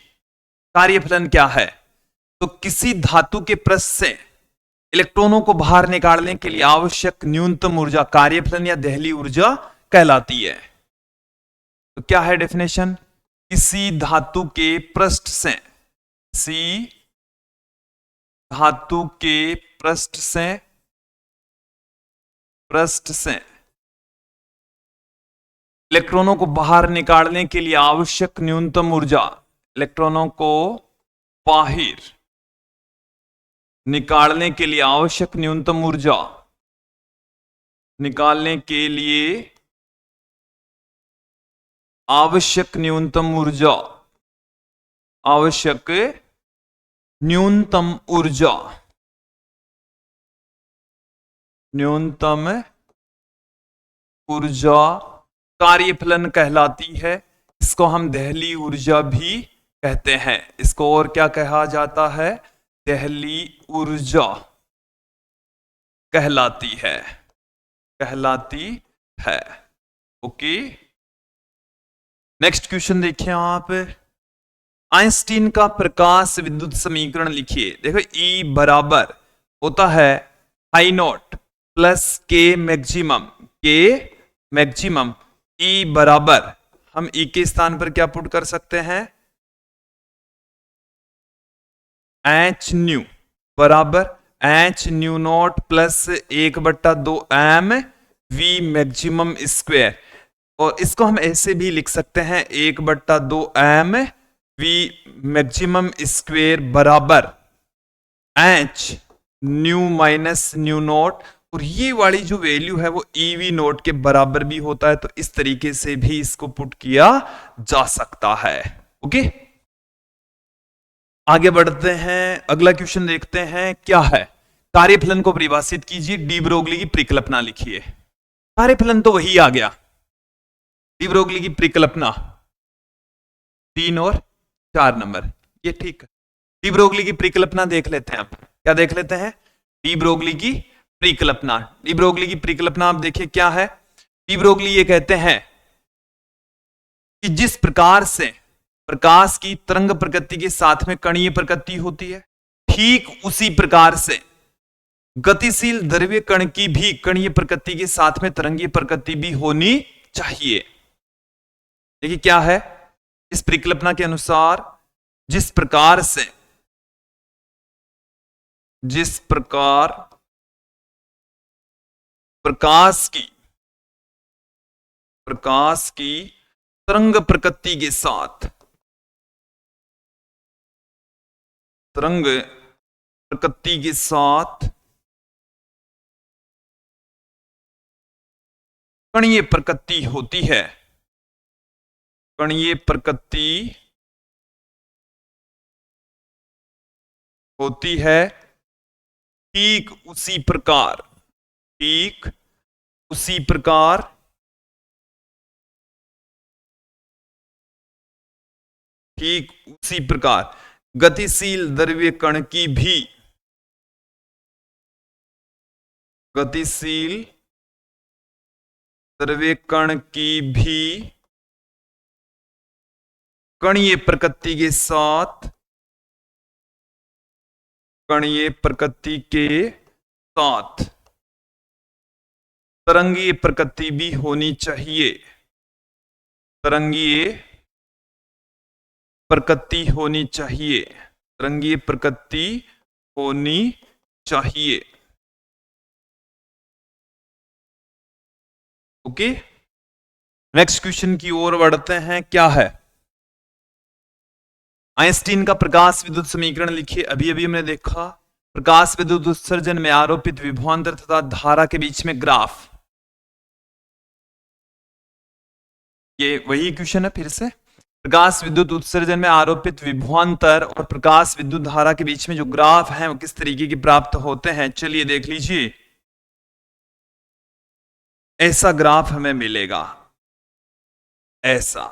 कार्यफलन क्या है? तो किसी धातु के पृष्ठ से इलेक्ट्रॉनों को बाहर निकालने के लिए आवश्यक न्यूनतम ऊर्जा कार्यफलन या दहली ऊर्जा कहलाती है। तो क्या है डेफिनेशन? किसी धातु के पृष्ठ से, किसी धातु के पृष्ठ से इलेक्ट्रॉनों को बाहर निकालने के लिए आवश्यक न्यूनतम ऊर्जा, इलेक्ट्रॉनों को बाहर निकालने के लिए आवश्यक न्यूनतम ऊर्जा, निकालने के लिए आवश्यक न्यूनतम ऊर्जा, आवश्यक न्यूनतम ऊर्जा, न्यूनतम ऊर्जा कार्यफलन कहलाती है। इसको हम दहली ऊर्जा भी कहते हैं। इसको और क्या कहा जाता है? दहली ऊर्जा कहलाती है, कहलाती है। ओके, नेक्स्ट क्वेश्चन देखिए आप, आइंस्टीन का प्रकाश विद्युत समीकरण लिखिए। देखो E बराबर होता है I नॉट प्लस के मैक्सिमम, के मैक्सिमम। E बराबर, हम E के स्थान पर क्या पुट कर सकते हैं? H न्यू बराबर H new not plus 1/2 m V maximum square. और इसको हम ऐसे भी लिख सकते हैं 1/2 m V मैक्सिमम स्क्वायर बराबर H nu minus new not. और ये वाली जो वैल्यू है वो EV नॉट के बराबर भी होता है। तो इस तरीके से भी इसको पुट किया जा सकता है। ओके, आगे बढ़ते हैं, अगला क्वेश्चन देखते हैं क्या है। कार्यफलन को परिभाषित कीजिए, डी ब्रोगली की परिकल्पना लिखिए। कार्यफलन तो वही आ गया, डी ब्रोगली की परिकल्पना 3 और 4 नंबर, ये ठीक है। डी ब्रोगली की परिकल्पना देख लेते हैं। आप क्या देख लेते हैं? डी ब्रोगली की परिकल्पना। डी ब्रोगली की परिकल्पना आप देखिए क्या है। डी ब्रोगली ये कहते हैं कि जिस प्रकार से प्रकाश की तरंग प्रकृति के साथ में कणीय प्रकृति होती है, ठीक उसी प्रकार से गतिशील द्रव्य कण की भी कणीय प्रकृति के साथ में तरंगीय प्रकृति भी होनी चाहिए। देखिए क्या है, इस परिकल्पना के अनुसार जिस प्रकार प्रकाश की तरंग प्रकृति के साथ, तरंग प्रकृति के साथ कणीय प्रकृति होती है, कणीय प्रकृति होती है, ठीक उसी प्रकार गतिशील द्रव्य कण की भी, गतिशील द्रव्य कण की भी कणीय प्रकृति के साथ, कणीय प्रकृति के साथ तरंगीय प्रकृति भी होनी चाहिए, तरंगीय प्रकृति होनी चाहिए, तरंगीय प्रकृति होनी चाहिए। ओके, नेक्स्ट क्वेश्चन की ओर बढ़ते हैं। क्या है? आइंस्टीन का प्रकाश विद्युत समीकरण लिखिए। अभी अभी हमने देखा प्रकाश विद्युत उत्सर्जन में आरोपित विभवांतर तथा धारा के बीच में ग्राफ। ये वही क्वेश्चन है फिर से। प्रकाश विद्युत उत्सर्जन में आरोपित विभवांतर और प्रकाश विद्युत धारा के बीच में जो ग्राफ है वो किस तरीके के प्राप्त होते हैं, चलिए देख लीजिए। ऐसा ग्राफ हमें मिलेगा, ऐसा।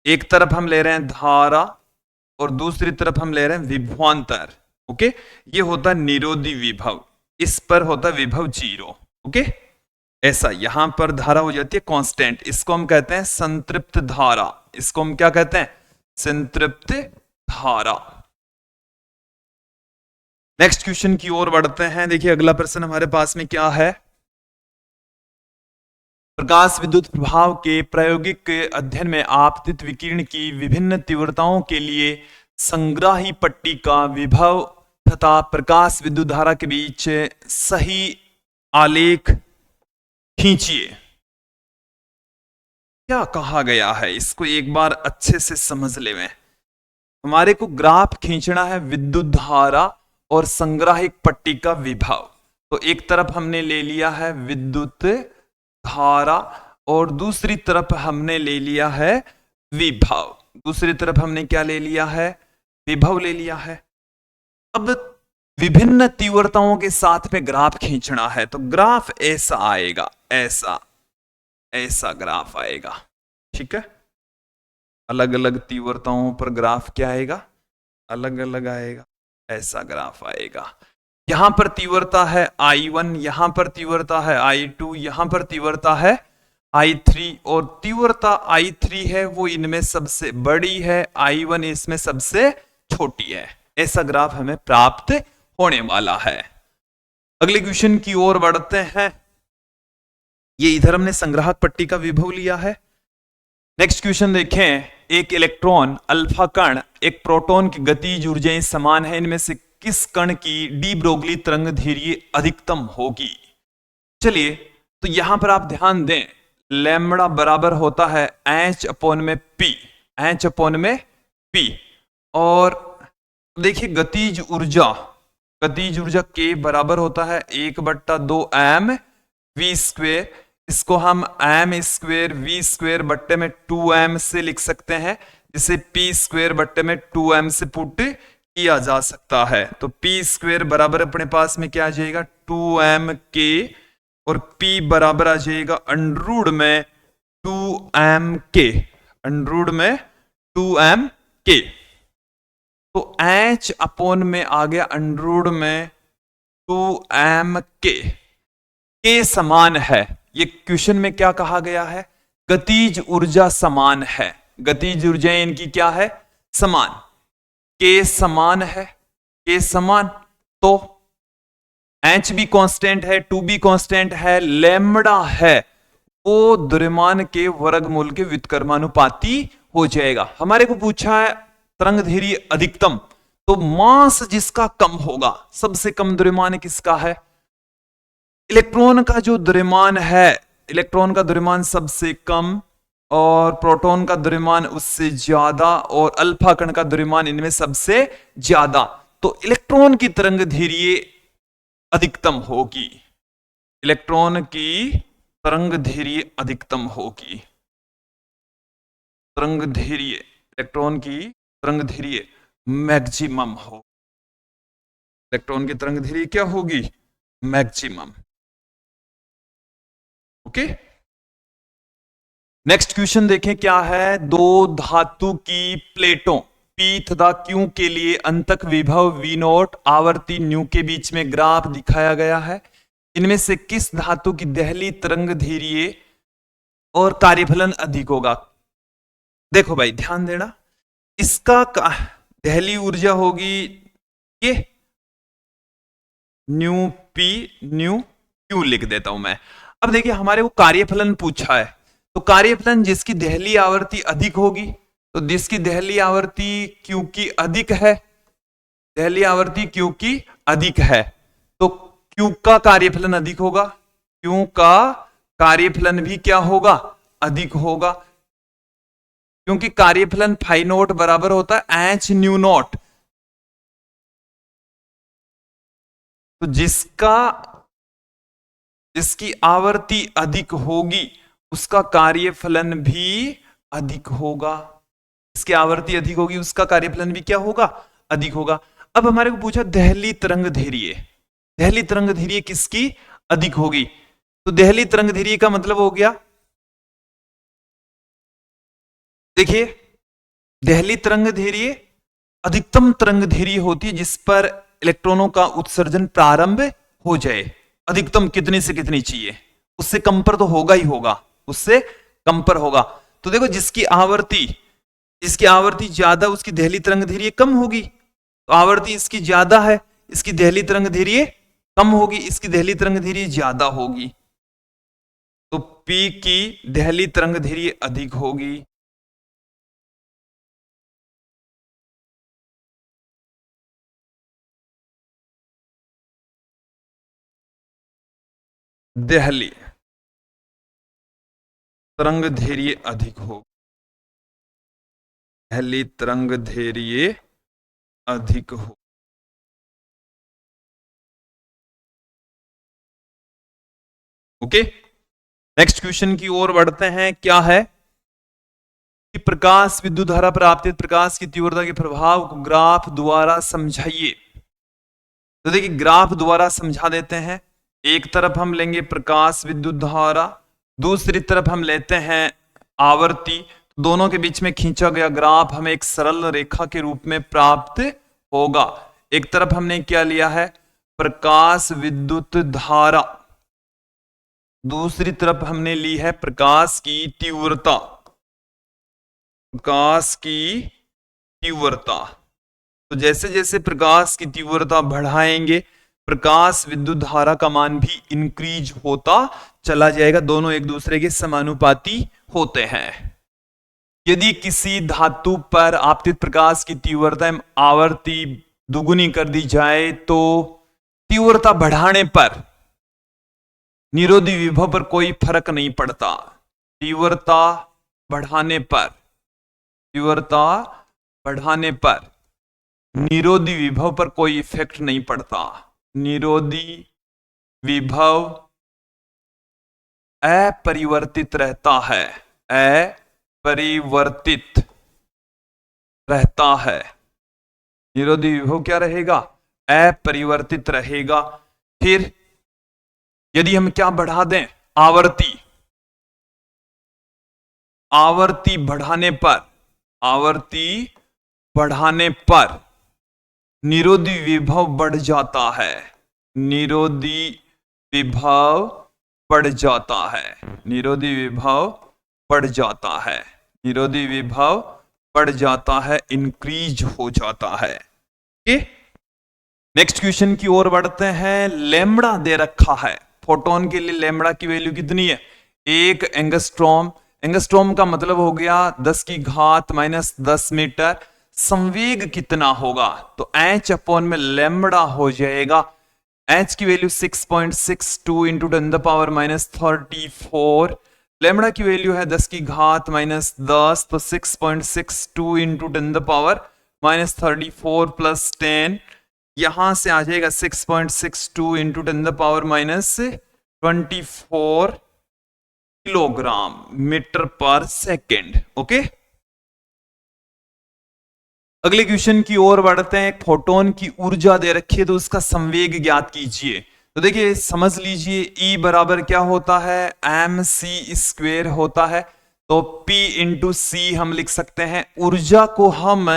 एक तरफ हम ले रहे हैं धारा और दूसरी तरफ हम ले रहे हैं विभवांतर। ओके, ये होता है निरोधी विभव, इस पर होता है विभव 0। ओके, ऐसा। यहां पर धारा हो जाती है कांस्टेंट, इसको हम कहते हैं संतृप्त धारा। इसको हम क्या कहते हैं? संतृप्त धारा। नेक्स्ट क्वेश्चन की ओर बढ़ते हैं। देखिए अगला प्रश्न हमारे पास में क्या है। प्रकाश विद्युत प्रभाव के प्रायोगिक अध्ययन में आपतित विकिरण की विभिन्न तीव्रताओं के लिए संग्राही पट्टी का विभव तथा प्रकाश विद्युत धारा के बीच सही आलेख खींचिए। क्या कहा गया है, इसको एक बार अच्छे से समझ ले। में हमारे को ग्राफ खींचना है विद्युत धारा और संग्राहिक पट्टी का विभव। तो एक तरफ हमने ले लिया है विद्युत धारा और दूसरी तरफ हमने ले लिया है विभव। दूसरी तरफ हमने क्या ले लिया है? विभव ले लिया है। अब विभिन्न तीव्रताओं के साथ में ग्राफ खींचना है, तो ग्राफ ऐसा आएगा, ऐसा ऐसा ग्राफ आएगा। ठीक है, अलग अलग तीव्रताओं पर ग्राफ क्या आएगा? अलग अलग आएगा, ऐसा ग्राफ आएगा। यहां पर तीव्रता है I1, यहां पर तीव्रता है I2, यहां पर तीव्रता है I3 और तीव्रता I3 है वो इनमें सबसे बड़ी है, I1 इसमें सबसे छोटी है। ऐसा ग्राफ हमें प्राप्त होने वाला है। अगले क्वेश्चन की ओर बढ़ते हैं। ये इधर हमने संग्राहक पट्टी का विभव लिया है। नेक्स्ट क्वेश्चन देखें। एक इलेक्ट्रॉन, अल्फा कण, एक प्रोटॉन की गतिज ऊर्जाएं समान है, इनमें से किस कण की डी ब्रोगली तरंग धैर्य अधिकतम होगी? चलिए, तो यहां पर आप ध्यान दें, लैम्बडा बराबर होता है H अपॉन में P, H अपॉन में P। और देखिए गतिज ऊर्जा K बराबर होता है 1/2 mv²। इसको हम m²v² बट्टे में 2m से लिख सकते हैं, जिसे p² बट्टे में 2m से पुट किया जा सकता है। तो p² बराबर अपने पास में क्या आ जाएगा? 2mk और p बराबर आ जाएगा अंडरूट में 2mk, अंडरूट में 2mk। तो h अपॉन में आ गया अंडरूट में 2mk। k समान है, ये क्वेश्चन में क्या कहा गया है? गतिज ऊर्जा समान है, गतिज ऊर्जा इनकी क्या है? समान। k समान है, k समान, तो h भी कांस्टेंट है, 2 भी कांस्टेंट है, लैम्बडा है वो द्रव्यमान के वर्गमूल के व्युत्क्रमानुपाती हो जाएगा। हमारे को पूछा है तरंग धैर्य अधिकतम, तो मास जिसका कम होगा, सबसे कम द्रव्यमान किसका है? इलेक्ट्रॉन का जो द्रव्यमान है, इलेक्ट्रॉन का द्रव्यमान सबसे कम और प्रोटॉन का द्रव्यमान उससे ज्यादा और अल्फा कण का द्रव्यमान इनमें सबसे ज्यादा। तो इलेक्ट्रॉन की तरंग धैर्य अधिकतम होगी, इलेक्ट्रॉन की तरंग धैर्य अधिकतम होगी। तरंग धैर्य, इलेक्ट्रॉन की तरंग धैर्य मैक्सिमम हो, इलेक्ट्रॉन की तरंग धैर्य क्या होगी? मैक्सिमम। ओके, नेक्स्ट क्वेश्चन देखें क्या है। दो धातु की प्लेटों P तथा Q के लिए अंतक विभव V0 आवर्ती न्यू के बीच में ग्राफ दिखाया गया है। इनमें से किस धातु की दहली तरंग धैर्य और कार्यफलन अधिक होगा? देखो भाई ध्यान देना, इसका दहली ऊर्जा होगी ये न्यू P न्यू Q लिख देता हूं मैं। अब देखिए हमारे को कार्यफलन पूछा है, तो कार्यफलन जिसकी दहली आवृत्ति अधिक होगी, तो जिसकी दहली आवृत्ति Q की अधिक है, दहली आवृत्ति Q की अधिक है, तो Q का कार्यफलन अधिक होगा, Q का कार्यफलन भी क्या होगा, अधिक होगा, क्योंकि कार्यफलन फाई नॉट बराबर होता है एच न्यू नॉट। तो जिसकी आवर्ती अधिक होगी उसका कार्यफलन भी अधिक होगा, इसकी आवर्ती अधिक होगी उसका कार्यफलन भी क्या होगा, अधिक होगा। अब हमारे को पूछा देहली तरंग धैर्य, देहली तरंग धैर्य किसकी अधिक होगी, तो देहली तरंग धैर्य का मतलब हो गया, देखिए देहली तरंग धैर्य अधिकतम तरंग धैर्य होती है जिस पर इलेक्ट्रॉनों का उत्सर्जन प्रारंभ हो जाए। अधिकतम कितनी से कितनी चाहिए, उससे कम पर तो होगा ही होगा, उससे कम पर होगा। तो देखो जिसकी आवर्ती ज्यादा उसकी देहली तरंग धैर्य कम होगी, तो आवर्ती इसकी ज्यादा है, इसकी देहली तरंग धैर्य कम होगी, इसकी देहली तरंग धैर्य ज्यादा होगी, तो P की देहली तरंग धैर्य अधिक होगी। देहली तरंग धैर्य अधिक हो, देहली तरंग धैर्य अधिक हो। ओके, नेक्स्ट क्वेश्चन की ओर बढ़ते हैं। क्या है कि प्रकाश विद्युत धारा पर आपतित प्रकाश की तीव्रता के प्रभाव को ग्राफ द्वारा समझाइए। तो देखिए ग्राफ द्वारा समझा देते हैं। एक तरफ हम लेंगे प्रकाश विद्युत धारा, दूसरी तरफ हम लेते हैं आवर्ती, दोनों के बीच में खींचा गया ग्राफ हमें एक सरल रेखा के रूप में प्राप्त होगा। एक तरफ हमने क्या लिया है, प्रकाश विद्युत धारा, दूसरी तरफ हमने ली है प्रकाश की तीव्रता, प्रकाश की तीव्रता। तो जैसे जैसे प्रकाश की तीव्रता बढ़ाएंगे प्रकाश विद्युत धारा का मान भी इंक्रीज होता चला जाएगा, दोनों एक दूसरे के समानुपाती होते हैं। यदि किसी धातु पर आपतित प्रकाश की तीव्रता आवर्ती दुगुनी कर दी जाए तो तीव्रता बढ़ाने पर निरोधी विभव पर कोई फर्क नहीं पड़ता, तीव्रता बढ़ाने पर निरोधी विभव पर कोई इफेक्ट नहीं पड़ता, निरोधी विभव अपरिवर्तित रहता है, अपरिवर्तित रहता है। निरोधी विभव क्या रहेगा, अपरिवर्तित रहेगा। फिर यदि हम क्या बढ़ा दें, आवर्ती बढ़ाने पर निरोधी विभव बढ़ जाता है, निरोधी विभव बढ़ जाता है, निरोधी विभव बढ़ जाता है, निरोधी विभव बढ़ जाता है, इंक्रीज हो जाता है। नेक्स्ट क्वेश्चन की ओर बढ़ते हैं। लैम्बडा दे रखा है, फोटोन के लिए लैम्बडा की वैल्यू कितनी है, 1 एंगस्ट्रॉम। एंगस्ट्रॉम का मतलब हो गया 10 की घात -10 मीटर। संवेग कितना होगा, तो h अपॉन में लैम्बडा हो जाएगा, h की वैल्यू 6.62 इंटू 10⁻34। लैम्बडा की वैल्यू है 10 की घात -10, तो 6.62 इंटू 10⁻34 प्लस 10, यहां से आ जाएगा 6.62 इंटू 10⁻24 किलोग्राम मीटर पर सेकेंड। ओके, अगले क्वेश्चन की ओर बढ़ते हैं। फोटोन की ऊर्जा दे रखी है तो उसका संवेग ज्ञात कीजिए। तो देखिए समझ लीजिए E बराबर क्या होता है, mc² होता है, तो P इंटू सी हम लिख सकते हैं। ऊर्जा को हम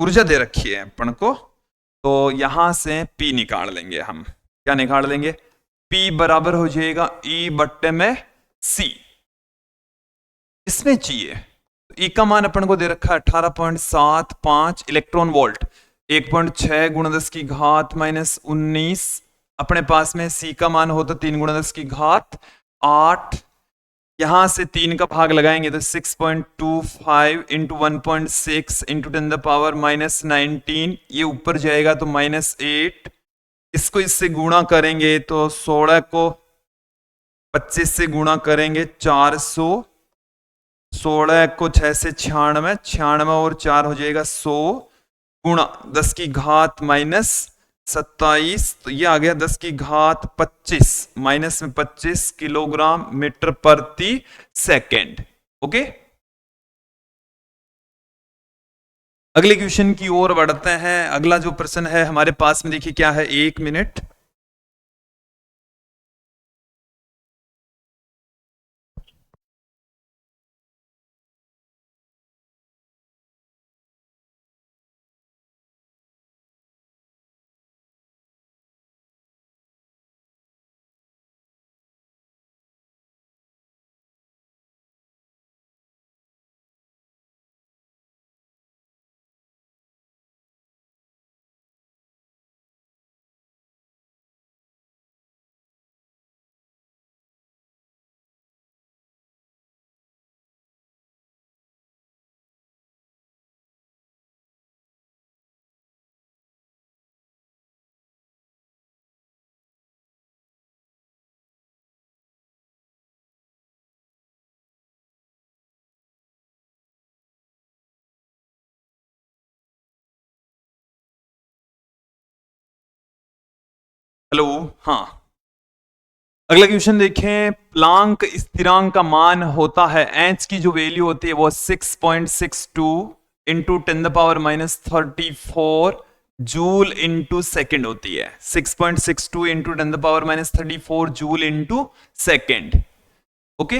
ऊर्जा दे रखी है अपन को, तो यहां से P निकाल लेंगे हम। क्या निकाल लेंगे, P बराबर हो जाएगा E बट्टे में C। इसमें चाहिए तो E का मान अपन को दे रखा है 18.75 इलेक्ट्रॉन वोल्ट, 1.6 गुणा 10 की घात -19। अपने पास में C का मान होता 3 गुणा 10 की घात 8, यहां से 3 का भाग लगाएंगे तो 6.25 इंटू 1.6 इंटू 10⁻⁻19, ये ऊपर जाएगा तो -8। इसको इससे गुणा करेंगे तो 16 को 25 से गुणा करेंगे 400, 16 को 6 से 96, 96 और 4 हो जाएगा 100, गुणा 10 की घात माइनस 27, तो ये आ गया 10 की घात 25 माइनस में 25 किलोग्राम मीटर प्रति सेकेंड। ओके, अगले क्वेश्चन की ओर बढ़ते हैं। अगला जो प्रश्न है हमारे पास में, देखिए क्या है, 1 मिनट। हेलो, हाँ, अगला क्वेश्चन देखें। प्लांक स्थिरांक का मान होता है, एच की जो वैल्यू होती है वो 6.62 इंटू 10⁻34 जूल इंटू सेकेंड होती है। 6.62 into 10⁻34 joule into second. Okay,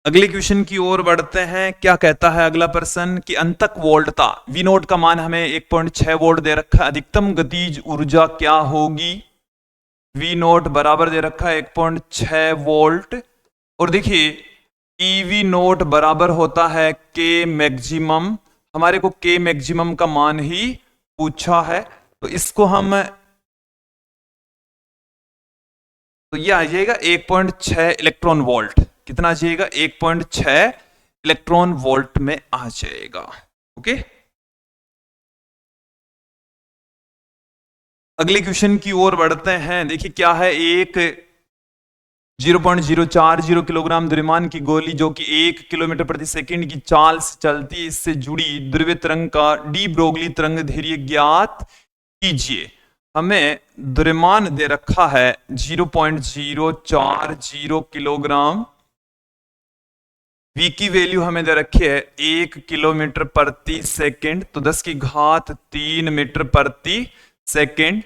अगले क्वेश्चन की ओर बढ़ते हैं। क्या कहता है अगला प्रश्न कि अंतक वोल्टता वी नोट का मान हमें 1.6 वोल्ट दे रखा है, अधिकतम गतिज ऊर्जा क्या होगी? वी नोट बराबर दे रखा है 1.6 वोल्ट, और देखिए ईवी नोट बराबर होता है के मैक्सिमम। हमारे को के मैक्सिमम का मान ही पूछा है, तो इसको हम, तो यह आ जाएगा 1.6 इलेक्ट्रॉन वोल्ट। कितना आ जाएगा? 1.6 इलेक्ट्रॉन वोल्ट में आ जाएगा। ओके, अगले क्वेश्चन की ओर बढ़ते हैं। देखिए क्या है, एक 0.040 किलोग्राम द्रव्यमान की गोली जो कि 1 किलोमीटर प्रति सेकंड की चाल से चलती है, इससे जुड़ी द्रव्य तरंग का डी ब्रोगली तरंग धैर्य ज्ञात कीजिए। हमें द्रव्यमान दे रखा है 0.040 किलोग्राम, वी की वैल्यू हमें दे रखी है 1 किलोमीटर प्रति सेकंड, तो 10 की घात 3 मीटर प्रति सेकंड।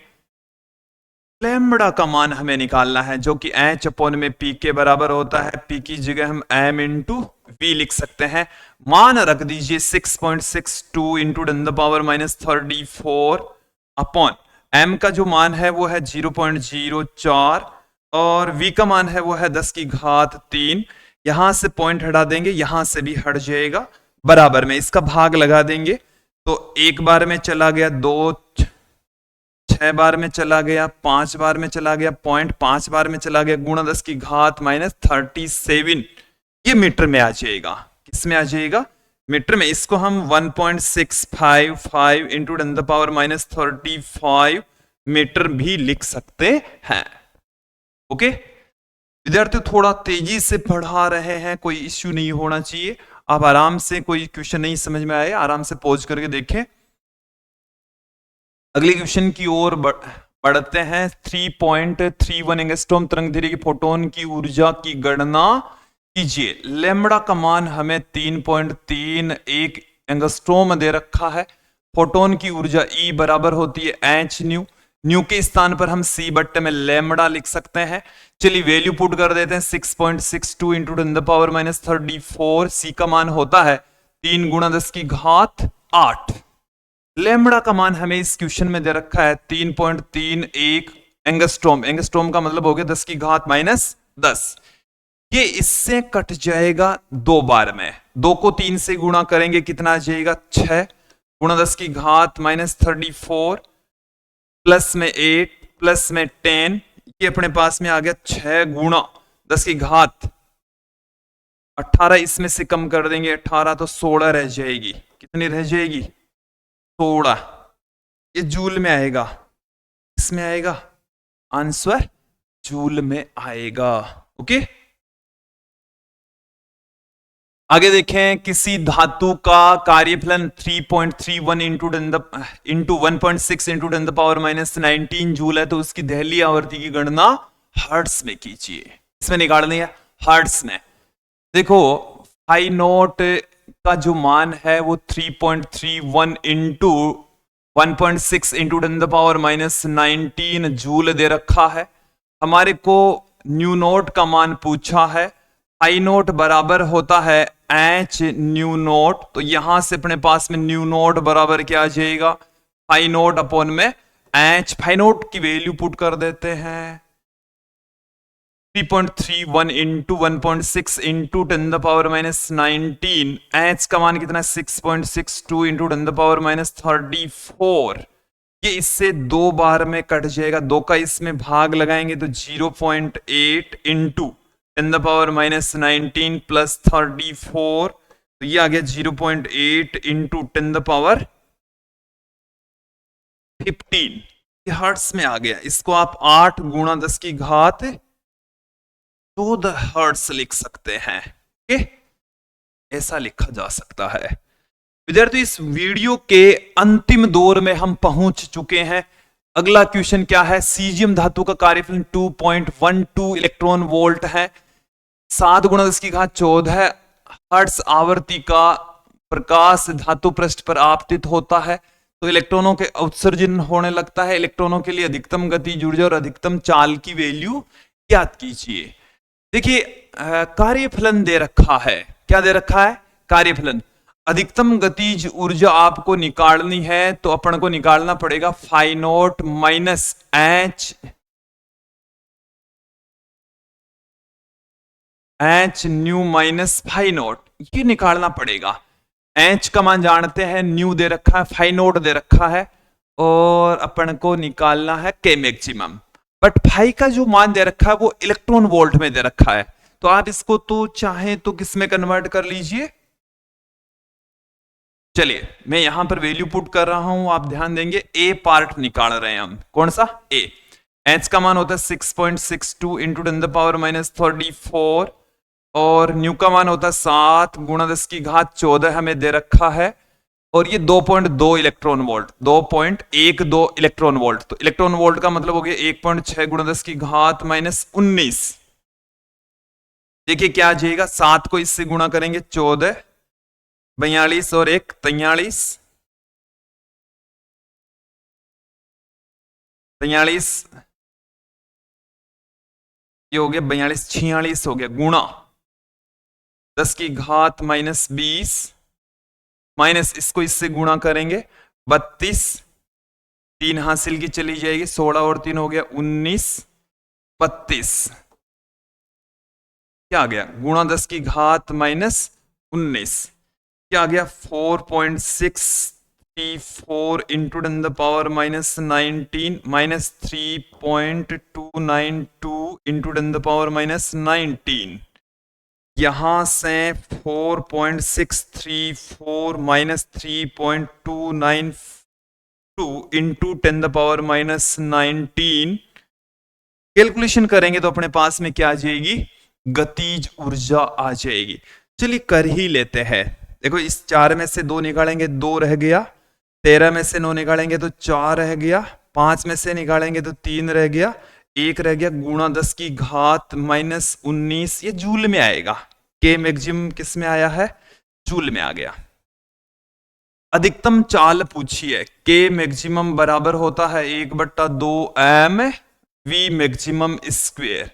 लैम्बडा का मान हमें निकालना है जो कि एच अपॉन में पी के बराबर होता है। पी की जगह हम एम इंटू वी लिख सकते हैं। मान रख दीजिए 6.62 इंटू 10⁻34 अपॉन एम का जो मान है वो है 0.04 और वी का मान है वो है 10 की घात 3। यहां से पॉइंट हटा देंगे, यहां से भी हट जाएगा, बराबर में इसका भाग लगा देंगे, तो एक बार में चला गया, 2 6 बार में चला गया, 5 बार में चला गया, 0.5 बार में चला गया, गुणा 10 की घात -37, ये मीटर में आ जाएगा। किस में आ जाएगा? मीटर में। इसको हम 1.655 इंटू 10⁻35 मीटर भी लिख सकते हैं। ओके, विद्यार्थी थोड़ा तेजी से पढ़ा रहे हैं, कोई इश्यू नहीं होना चाहिए। आप आराम से, कोई क्वेश्चन नहीं समझ में आए आराम से पॉज करके देखें। अगले क्वेश्चन की ओर बढ़ते हैं। 3.31 एंगस्ट्रॉम तरंगदैर्घ्य की फोटोन की ऊर्जा की गणना कीजिए। लैम्बडा का मान हमें 3.31 एंगस्ट्रॉम दे रखा है। फोटोन की ऊर्जा ई बराबर होती है एच न्यू। न्यू के स्थान पर हम सी बट्टे में लैम्बडा लिख सकते हैं। चलिए वैल्यू पुट कर देते हैं। 6.62 इंटू 10⁻34, सी का मान होता है 3 गुणा 10 की घात 8। लैम्बडा का मान हमें इस क्वेश्चन में दे रखा है 3.31 एंगस्ट्रॉम। एंगस्ट्रॉम का मतलब हो गया 10 की घात -10। ये इससे कट जाएगा 2 बार में। 2 को 3 से गुणा करेंगे, कितना आ जाएगा? 6 गुणा 10 की घात -34 प्लस में 8 प्लस में 10, ये अपने पास में आ गया 6 गुणा 10 की घात 18। इसमें से कम कर देंगे 18 तो 16 रह जाएगी। कितनी रह जाएगी? 16। ये जूल में आएगा, इसमें आएगा, आंसर जूल में आएगा। ओके। आगे देखें, किसी धातु का कार्यफलन 3.31 into 1.6 into 10 power minus 19 joule है, तो उसकी दहली आवर्ती की गणना हर्ट्स में कीजिए। इसमें निकालनी है हर्ट्स में। देखो फाई नोट का जो मान है वो 3.31 into 1.6 into 10 power minus 19 joule दे रखा है। हमारे को न्यू नोट का मान पूछा है। फाई नोट बराबर होता है एच न्यू नोट, तो यहां से अपने पास में न्यू नोट बराबर क्या आ जाएगा, फाई नोट अपॉन में एच। फाई नोट की वैल्यू पुट कर देते हैं 3.31 into 1.6 into 10 power minus 19। H का मान कितना है 6.62 इंटू 10 पावर माइनस 34। ये इससे दो बार में कट जाएगा, दो का इसमें भाग लगाएंगे तो 0.8 इंटू 10 पावर माइनस 19 प्लस 34, तो ये आ गया 0.8 इंटू 10 पावर 15। ये हर्ट्स में आ गया। इसको आप 8 गुणा 10 की घात 14 हर्ट्स लिख सकते हैं। ओके, ऐसा लिखा जा सकता है। विद्यार्थी इस वीडियो के अंतिम दौर में हम पहुंच चुके हैं। अगला क्वेश्चन क्या है, सीजियम धातु का कार्यफलन 2.12 इलेक्ट्रॉन वोल्ट है, 7 गुणा 10 की घात 14 हर्ट्ज आवर्ती का प्रकाश धातु पृष्ठ पर आपतित होता है, तो इलेक्ट्रॉनों के उत्सर्जन होने लगता है। इलेक्ट्रॉनों के लिए अधिकतम गतिज ऊर्जा और अधिकतम चाल की वैल्यू ज्ञात कीजिए। देखिए कार्यफलन दे रखा है, क्या दे रखा है, कार्यफलन। अधिकतम गतिज ऊर्जा आपको निकालनी है, तो अपन को निकालना पड़ेगा phi naught minus H nu minus phi naught, ये निकालना पड़ेगा। एच का मान जानते हैं, न्यू दे रखा है, फाई नोट दे रखा है, और अपन को निकालना है के मैक्सिमम। बट फाई का जो मान दे रखा है वो इलेक्ट्रॉन वोल्ट में दे रखा है, तो आप इसको तो चाहे तो किस में कन्वर्ट कर लीजिए। चलिए मैं यहां पर वैल्यू पुट कर रहा हूं, आप ध्यान देंगे। ए पार्ट निकाल रहे हैं हम, कौन सा, ए। एच का मान होता है 6.62 इंटू 10 पावर माइनस 34, और न्यू का मान होता है 7 गुणा 10 की घात 14 हमें दे रखा है, और ये 2.2 इलेक्ट्रॉन वोल्ट, 2.12 इलेक्ट्रॉन वोल्ट। तो इलेक्ट्रॉन वोल्ट का मतलब हो गया 1.6 गुणा 10 की घात माइनस 19। देखिए क्या आ जाएगा, 7 को इससे गुणा करेंगे 14, 42 और 1 43, 43 ये हो गया 42, 46 हो गया, गुणा 10 की घात माइनस 20, माइनस इसको इससे गुणा करेंगे 32, 3 हासिल की चली जाएगी, 16 और 3 हो गया 19, 32 क्या आ गया, गुणा 10 की घात माइनस 19, क्या आ गया 4.634 into 10 power minus 19 minus 3.292 into 10 power minus 19। यहां से 4.634 minus 3.292 into 10 power minus 19 calculation करेंगे तो अपने पास में क्या आ जाएगी, गतिज ऊर्जा आ जाएगी। चलिए कर ही लेते हैं। देखो इस 4 में से 2 निकालेंगे 2 रह गया, 13 में से 9 निकालेंगे तो 4 रह गया, 5 में से निकालेंगे तो 3 रह गया, 1 रह गया, गुणा 10 की घात माइनस 19, ये जूल में आएगा। के मैक्सिमम किस में आया है, जूल में आ गया। अधिकतम चाल पूछी है, के मैक्सिमम बराबर होता है 1/2 m वी मैक्सिमम स्क्वेयर।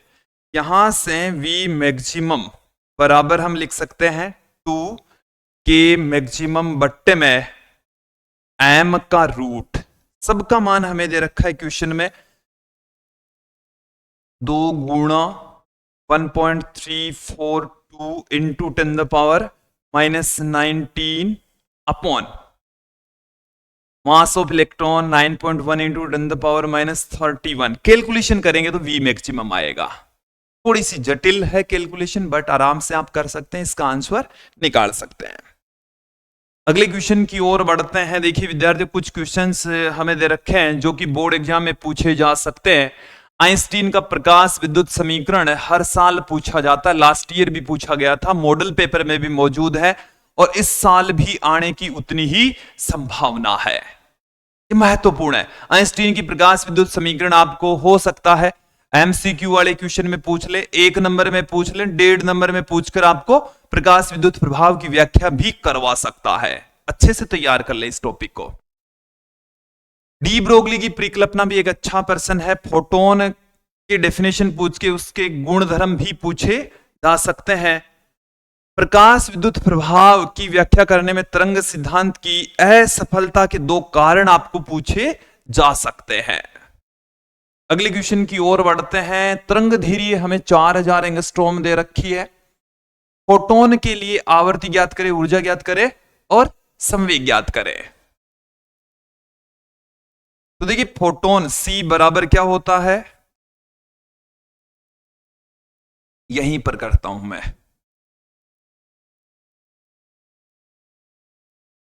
यहां से वी मैक्सिमम बराबर हम लिख सकते हैं 2 के मैक्सिमम बट्टे में m का रूट। सबका मान हमें दे रखा है क्वेश्चन में 2 गुणा 1.342 into 10 power minus 19 upon mass of electron 9.1 into 10 power minus 31। Calculation करेंगे तो वी मैक्सिमम आएगा। थोड़ी सी जटिल है कैलकुलेशन, बट आराम से आप कर सकते हैं, इसका आंसर निकाल सकते हैं। अगले क्वेश्चन की ओर बढ़ते हैं। देखिए विद्यार्थी, कुछ क्वेश्चंस हमें दे रखे हैं जो कि बोर्ड एग्जाम में पूछे जा सकते हैं। आइंस्टीन का प्रकाश विद्युत समीकरण हर साल पूछा जाता है, लास्ट ईयर भी पूछा गया था, मॉडल पेपर में भी मौजूद है और इस साल भी आने की उतनी ही संभावना है। ये महत्वपूर्ण है। आइंस्टीन की प्रकाश विद्युत समीकरण आपको हो सकता है एमसीक्यू वाले क्वेश्चन में पूछ ले, 1 नंबर में पूछ ले, 1.5 नंबर में पूछकर आपको प्रकाश विद्युत प्रभाव की व्याख्या भी करवा सकता है। अच्छे से तैयार कर ले इस टॉपिक को। डी ब्रोगली की परिकल्पना भी एक अच्छा प्रश्न है। फोटोन के डेफिनेशन पूछ के उसके गुणधर्म भी पूछे जा सकते हैं। प्रकाश विद्युत प्रभाव की व्याख्या करने में तरंग सिद्धांत की असफलता के 2 कारण आपको पूछे जा सकते हैं। अगले क्वेश्चन की ओर बढ़ते हैं। तरंग धैर्य हमें 4000 एंगस्ट्रॉम दे रखी है। फोटोन के लिए आवर्ती ज्ञात करें, ऊर्जा ज्ञात करें और संवेग ज्ञात करें। तो देखिए फोटोन C बराबर क्या होता है, यहीं पर करता हूं मैं।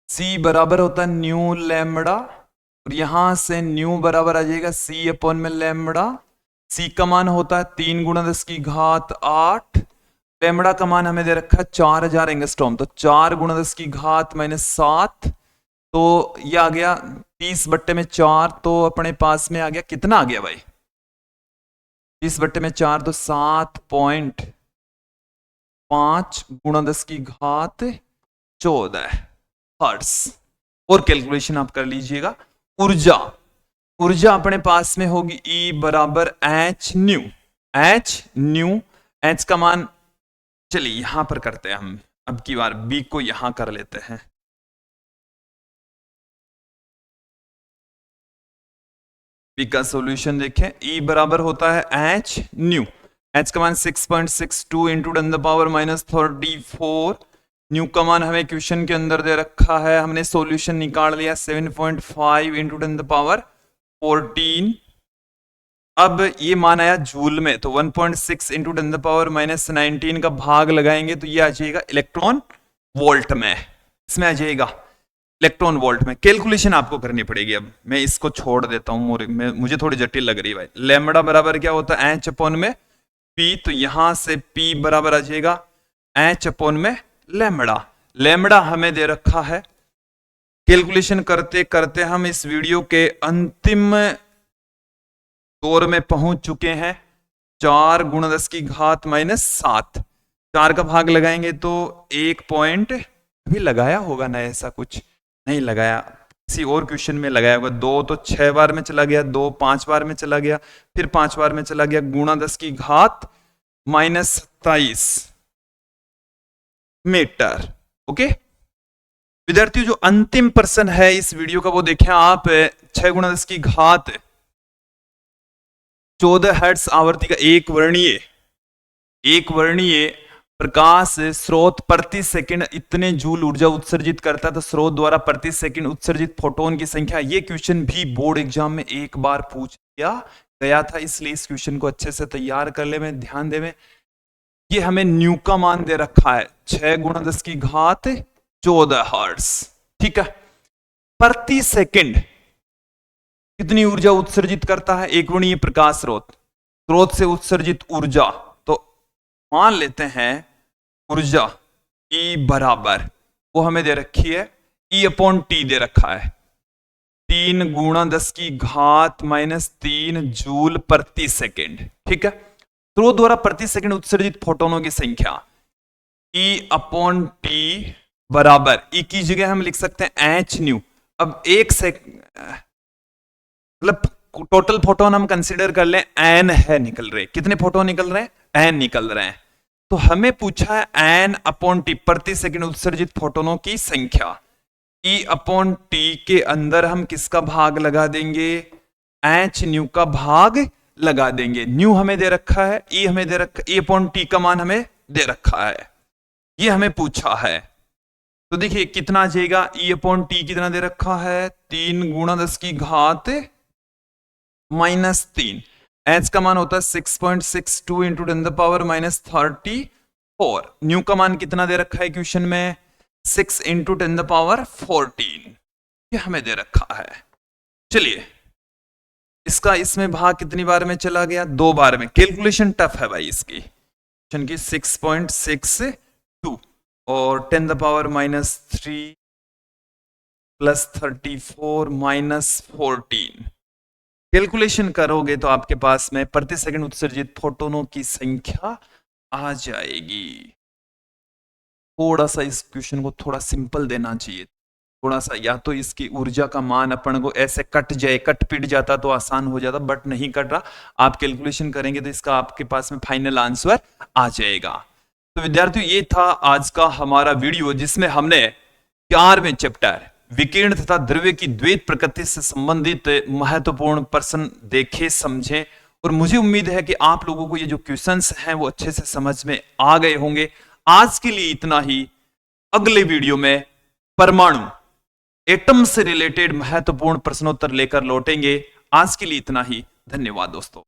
C बराबर होता है न्यू लैम्बडा और यहां से न्यू बराबर आ जाएगा C अपॉन में लैम्बडा। C का मान होता है 3 गुणा 10 की घात 8। लैम्बडा का मान हमें दे रखा है 4000 एंगस्ट्रॉम, तो 4 गुणा 10 की घात -7, तो ये आ गया 30/4। तो अपने पास में आ गया, कितना आ गया भाई, 30/4 तो 7.5 गुणा 10 की घात 14 हर्ट्ज। और कैलकुलेशन आप कर लीजिएगा। ऊर्जा अपने पास में होगी E बराबर H न्यू। H का मान, चलिए यहां पर करते हैं हम, अब की बार B को यहां कर लेते हैं। B का सॉल्यूशन देखें, E बराबर होता है H न्यू। H का मान 6.62 इंटू 10⁻34। न्यू का मान हमें क्वेश्चन के अंदर दे रखा है, हमने सॉल्यूशन निकाल लिया 7.5 इंटू 10⁻14। अब ये मान आया जूल में, तो 1.6 इंटू 10⁻19 का भाग लगाएंगे तो ये आ जाएगा इलेक्ट्रॉन वोल्ट में। इसमें आ जाएगा इलेक्ट्रॉन वोल्ट में। कैलकुलेशन आपको करनी पड़ेगी। अब मैं इसको छोड़ देता हूं, मुझे थोड़ी जटिल लग रही है भाई। लैम्बडा बराबर क्या होता है H अपॉन में P, तो यहां से P बराबर आ जाएगा H अपॉन में लैम्बडा हमें दे रखा है। कैलकुलेशन करते करते हम इस वीडियो के अंतिम दौर में पहुंच चुके हैं। 4 गुणा 10 की घात -7, 4 का भाग लगाएंगे तो 1 पॉइंट, अभी लगाया होगा ना, ऐसा कुछ नहीं लगाया, किसी और क्वेश्चन में लगाया होगा। 2 तो 6 बार में चला गया, 2 5 बार में चला गया, फिर 5 बार में चला गया, गुणा 10 की घात -27 मीटर। ओके विद्यार्थियों, जो अंतिम प्रश्न है इस वीडियो का वो देखें आप। 6 गुणा 10 की घात 14 हर्ट्ज आवृत्ति का एक वर्णीय प्रकाश स्रोत प्रति सेकंड इतने जूल ऊर्जा उत्सर्जित करता है, तो स्रोत द्वारा प्रति सेकंड उत्सर्जित फोटोन की संख्या। ये क्वेश्चन भी बोर्ड एग्जाम में एक बार पूछ लिया गया था, इसलिए इस क्वेश्चन को अच्छे से तैयार कर ले में ध्यान दे में। ये हमें न्यू का मान दे रखा है 6 गुणा 10 की घात 14 हर्ट्ज। ठीक है, प्रति सेकंड कितनी ऊर्जा उत्सर्जित करता है एक वर्णीय प्रकाश स्रोत से उत्सर्जित ऊर्जा। तो मान लेते हैं ऊर्जा E बराबर, वो हमें दे रखी है E अपॉन टी दे रखा है 3 गुणा 10 की घात -3 जूल प्रति सेकंड। ठीक है, स्रोत द्वारा प्रति सेकंड उत्सर्जित फोटोनों की संख्या E अपॉन टी बराबर, E की जगह हम लिख सकते हैं H न्यू। अब एक मतलब टोटल फोटोन हम कंसीडर कर लें N है, निकल रहे, कितने फोटोन निकल रहे हैं, N निकल रहे हैं। तो हमें पूछा है N अपॉन टी प्रति सेकंड उत्सर्जित फोटोनों की संख्या। E अपॉन टी के अंदर हम किसका भाग लगा देंगे, H न्यू का भाग लगा देंगे। न्यू हमें दे रखा है, E हमें दे रखा है, E अपॉन टी का मान हमें दे रखा है, ये हमें पूछा है। तो देखिए कितना आ जाएगा, E अपॉन टी कितना दे रखा है 3 गुणा 10 की घात -3। H का मान होता है 6.62 इंटू 10⁻34। न्यू का मान कितना दे रखा है क्वेश्चन में 6 इंटू 10⁻14, ये हमें दे रखा है। चलिए इसका इसमें भाग कितनी बार में चला गया? 2 बार में। कैलकुलेशन टफ है भाई इसकी की 6.62 और 10 the power -3 plus 34 minus 14। Calculation करोगे तो आपके पास में प्रति सेकंड उत्सर्जित फोटोनों की संख्या आ जाएगी। थोड़ा सा इस क्वेश्चन को थोड़ा सिंपल देना चाहिए, थोड़ा सा, या तो इसकी ऊर्जा का मान अपन को ऐसे कट जाए, कट पिट जाता तो आसान हो जाता, बट नहीं कट रहा। आप कैलकुलेशन करेंगे तो इसका आपके पास में फाइनल आंसर आ जाएगा। तो विद्यार्थियों, ये था आज का हमारा वीडियो जिसमें हमने 4वें चैप्टर विकिरण तथा द्रव्य की द्वैत प्रकृति से संबंधित महत्वपूर्ण प्रश्न देखे, समझे, और मुझे उम्मीद है कि आप लोगों को ये जो क्वेश्चंस हैं वो अच्छे से समझ में आ गए होंगे। आज के लिए इतना ही। अगले वीडियो में परमाणु, एटम से रिलेटेड महत्वपूर्ण प्रश्नोत्तर लेकर लौटेंगे। आज के लिए इतना ही। धन्यवाद दोस्तों।